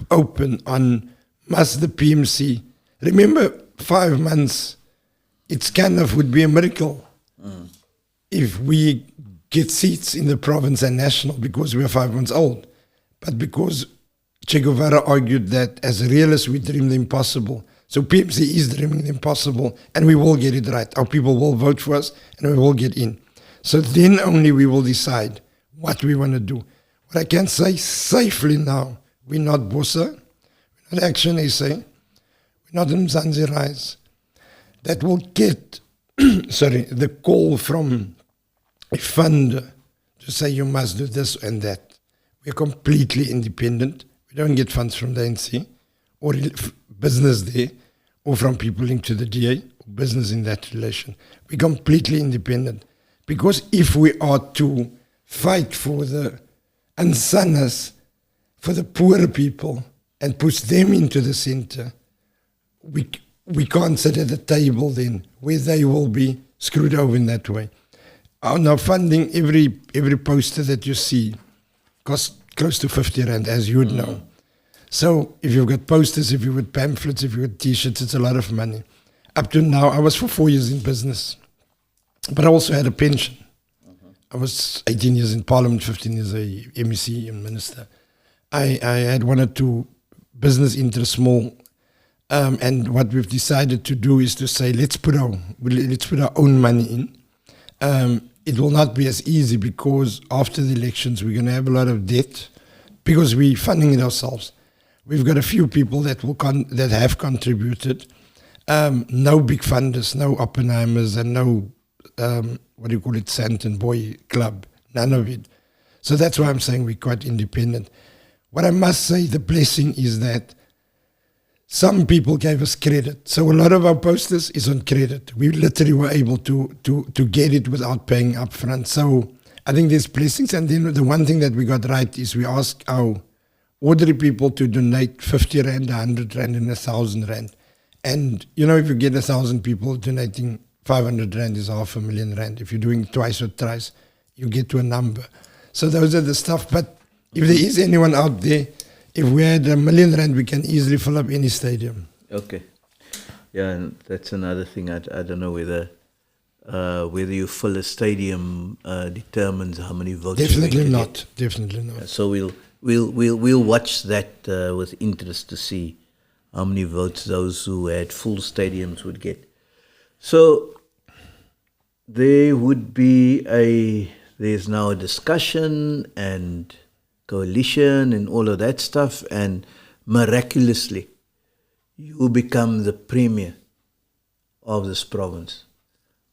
open on must the PMC. Remember, 5 months, it's kind of would be a miracle if we get seats in the province and national because we are 5 months old. But because Che Guevara argued that as realists we dream the impossible. So PMC is dreaming the impossible, and we will get it right. Our people will vote for us, and we will get in. So then only we will decide what we want to do. What I can say safely now, we're not Bossa, we're not Action SA, we're not Mzansi Rise. That will get, the call from a funder to say you must do this and that. We're completely independent. We don't get funds from the ANC or business there, or from people linked to the DA, or business in that relation. We're completely independent. Because if we are to fight for the Ansanas, for the poor people, and push them into the center, we can't sit at the table then where they will be screwed over in that way. Now funding, every poster that you see costs close to 50 Rand, as you would know. So if you've got posters, if you've got pamphlets, if you've got T-shirts, it's a lot of money. Up to now, I was for 4 years in business, but I also had a pension. I was 18 years in Parliament, 15 years a MEC and minister. I had 1 or 2 business interests, small, and what we've decided to do is to say, let's put our own money in. It will not be as easy because after the elections, we're going to have a lot of debt because we're funding it ourselves. We've got a few people that that have contributed. No big funders, no Oppenheimers, and no, Santon Boy Club, none of it. So that's why I'm saying we're quite independent. What I must say, the blessing is that some people gave us credit. So a lot of our posters is on credit. We literally were able to get it without paying upfront. So I think there's blessings. And then the one thing that we got right is we asked our ordinary people to donate 50 Rand, 100 Rand, and 1,000 Rand. And, if you get 1,000 people donating 500 Rand is 500,000 Rand. If you're doing twice or thrice, you get to a number. So those are the stuff. But if there is anyone out there, if we had 1 million Rand, we can easily fill up any stadium. Okay. Yeah, and that's another thing. I don't know whether you fill a stadium determines how many votes. Definitely not. Definitely not. So we'll watch that with interest to see how many votes those who had full stadiums would get. So there would be there's now a discussion and coalition and all of that stuff, and miraculously you become the premier of this province.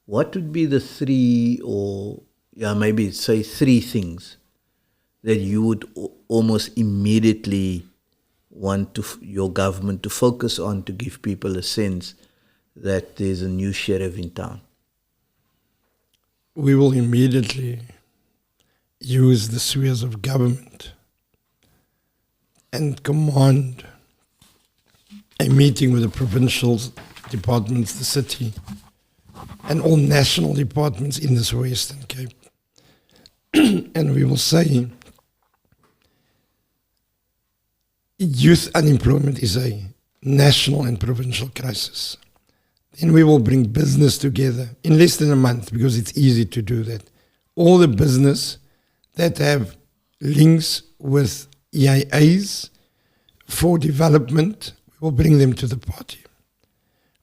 What would be the 3 things that you would almost immediately want your government to focus on to give people a sense that there's a new sheriff in town? we will immediately use the spheres of government and command a meeting with the provincial departments, the city, and all national departments in this Western Cape. And we will say, youth unemployment is a national and provincial crisis. Then we will bring business together in less than a month, because it's easy to do that. All the business that have links with EIAs for development, we will bring them to the party.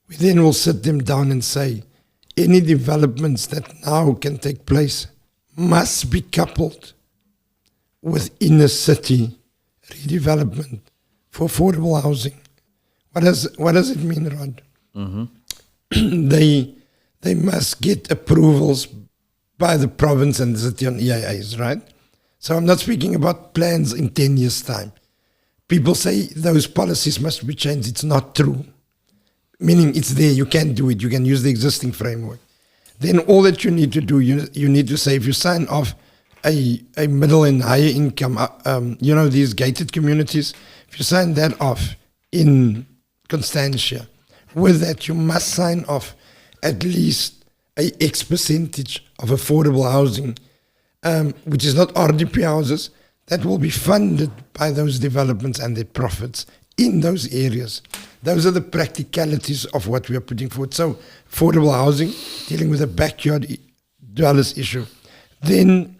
We then will sit them down and say, any developments that now can take place must be coupled with inner city redevelopment for affordable housing. What does it mean, Rod? They must get approvals by the province and the city on EIAs, right? So I'm not speaking about plans in 10 years' time. People say those policies must be changed. It's not true. Meaning it's there, you can do it, you can use the existing framework. Then all that you need to do, you need to say, if you sign off a middle and higher income, these gated communities, if you sign that off in Constantia, with that you must sign off at least a X percentage of affordable housing, which is not RDP houses, that will be funded by those developments and their profits in those areas. Those are the practicalities of what we are putting forward. So, affordable housing, dealing with the backyard dwellers issue. Then,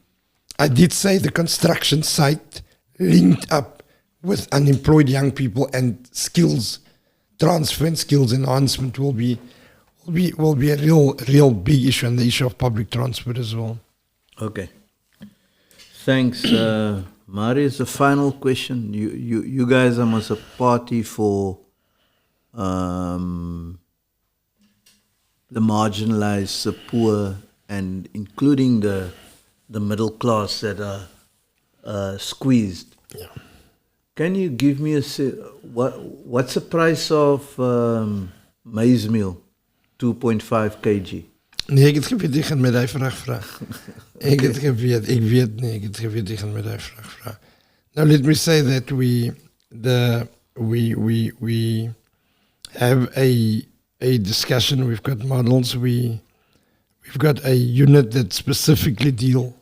I did say the construction site linked up with unemployed young people and skills transfer and skills enhancement will be a real big issue, and the issue of public transport as well. Okay. Thanks, Marius. The final question. You guys are almost a party for the marginalized, the poor, and including the middle class that are squeezed. Yeah. Can you give me what's the price of maize meal? 2.5 kg. Nee, ek het geweet jy gaan met die vraag vra. Ek weet nie, ek het geweet jy gaan met die vraag vra. Now let me say that we have a discussion, we've got models, we've got a unit that specifically deal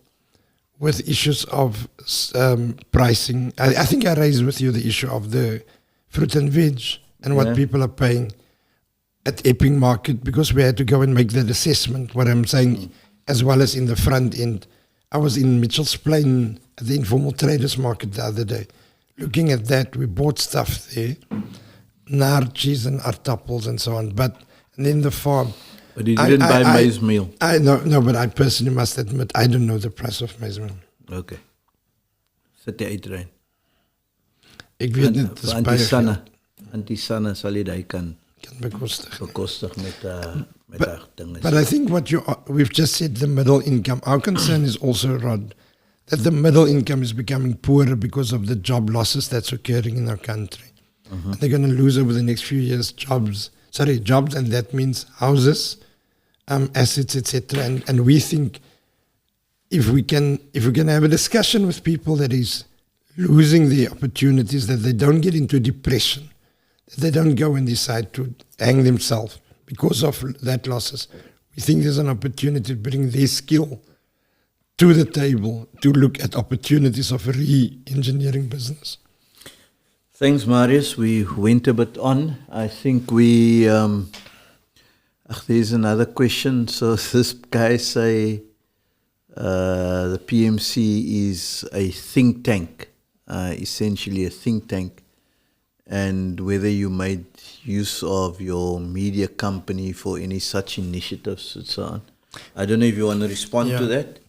with issues of pricing. I think I raised with you the issue of the fruit and veg and what people are paying at Epping Market, because we had to go and make that assessment, what I'm saying, as well as in the front end. I was in Mitchell's Plain at the informal traders market the other day. Looking at that, we bought stuff there, naartjies and aardappels and so on, and then the farm. But you didn't buy maize meal? No, but I personally must admit, I don't know the price of maize meal. Okay. Sit die uitrein. Ek weet net, dis baie geld. Anti-Sanne sal jy daai kan bekostig met dinges. But I think we've just said the middle income. Our concern is also, Rod, that the middle income is becoming poorer because of the job losses that's occurring in our country. And they're going to lose over the next few years jobs, and that means houses, assets, etc. And we think if we can have a discussion with people that is losing the opportunities, that they don't get into depression, that they don't go and decide to hang themselves because of that losses. We think there's an opportunity to bring their skill to the table to look at opportunities of re-engineering business. Thanks, Marius. We went a bit on. I think there's another question. So this guy say the PMC is a think tank, essentially a think tank, and whether you made use of your media company for any such initiatives and so on. I don't know if you want to respond to that.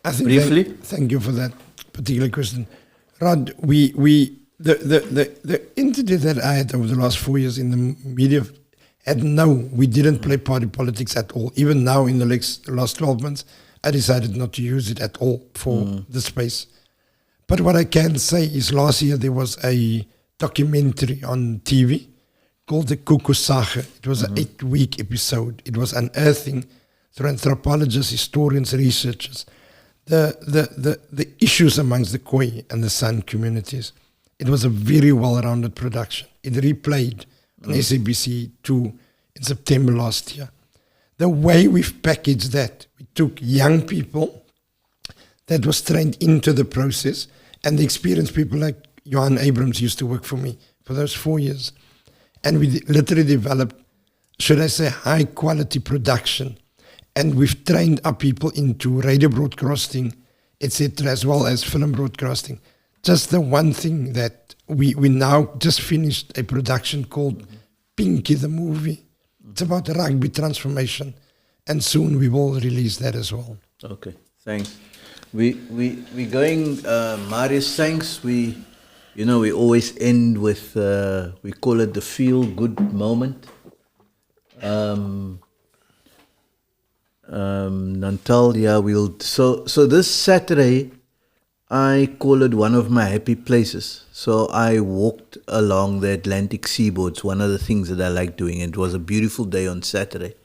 I think briefly. Thank you for that particular question. Rod, the entity that I had over the last 4 years in the media we didn't play party politics at all. Even now in the last 12 months, I decided not to use it at all for the space. But what I can say is last year there was a documentary on TV called the Kuku Saga. It was an 8-week episode. It was unearthing through anthropologists, historians, researchers, the issues amongst the Khoi and the San communities. It was a very well-rounded production. It replayed on SABC2 in September last year. The way we've packaged that, we took young people that was trained into the process, and the experienced people like Johan Abrams used to work for me for those 4 years. And we literally developed, should I say, high-quality production. And we've trained our people into radio broadcasting, etc., as well as film broadcasting. Just the one thing that we now just finished a production called Pinky the Movie. It's about rugby transformation, and soon we will release that as well. Okay, thanks. We going, Marius, thanks. We always end with, we call it the feel-good moment. Nantal, yeah, so this Saturday, I call it one of my happy places. So I walked along the Atlantic seaboard. It's one of the things that I like doing. It was a beautiful day on Saturday.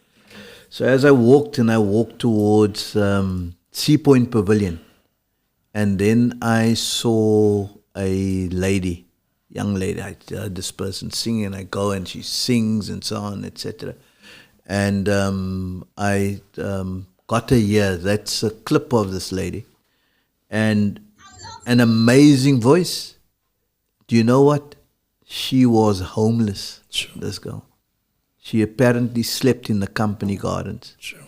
So as I walked towards Sea Point Pavilion, and then I saw a lady, young lady. I heard this person singing, and I go and she sings and so on, etc. And I got to hear, that's a clip of this lady, and an amazing voice. Do you know what? She was homeless, Sure. this girl. She apparently slept in the company gardens. Sure.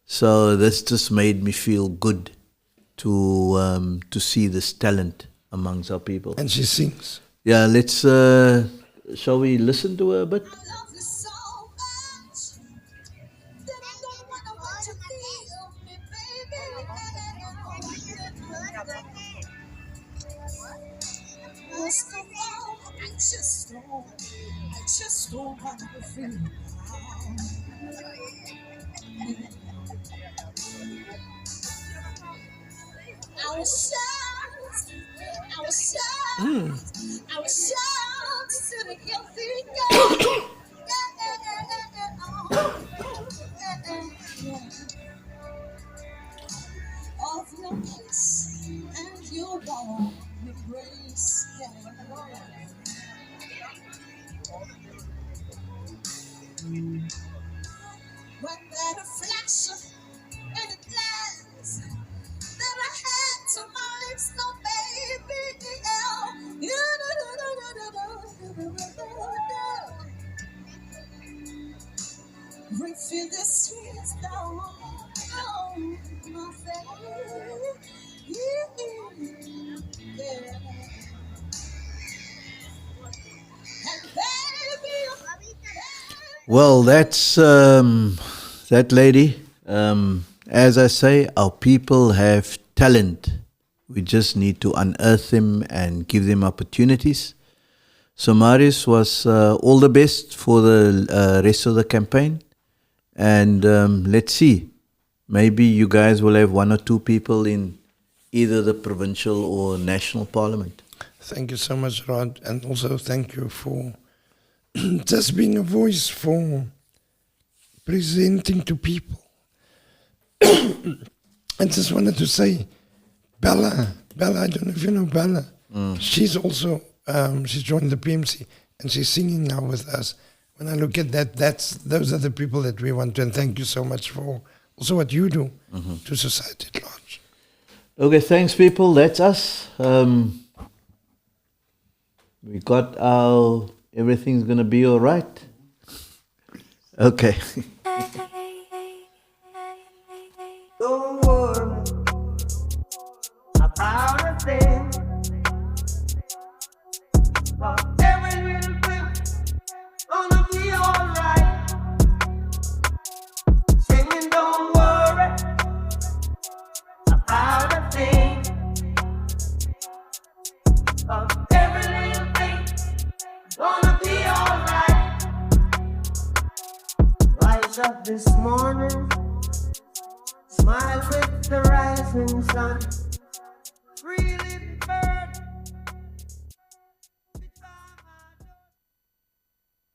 So this just made me feel good to see this talent amongst our people. And she sings. Yeah, let's, shall we listen to her a bit? I just don't want to feel I was shocked to the guilty girl. Of your kiss and your warm embrace. When that reflection in the glass that I had to my lips, no baby, refill the tears down my face. Yeah. And baby, Well, that's that lady. As I say, our people have talent. We just need to unearth them and give them opportunities. So Marius was all the best for the rest of the campaign. And let's see. Maybe you guys will have one or two people in either the provincial or national parliament. Thank you so much, Rod. And also thank you for just being a voice for presenting to people. I just wanted to say, Bella, I don't know if you know Bella. She's also, she's joined the PMC and she's singing now with us. When I look at that, those are the people that we want to, and thank you so much for also what you do to society at large. Okay, thanks people. That's us. We got our, everything's going to be all right. Okay. Don't worry about a thing. Every little thing gonna be alright. Singing, don't worry about a thing. Every little thing gonna be alright. Rise up this morning. Smile with the rising sun.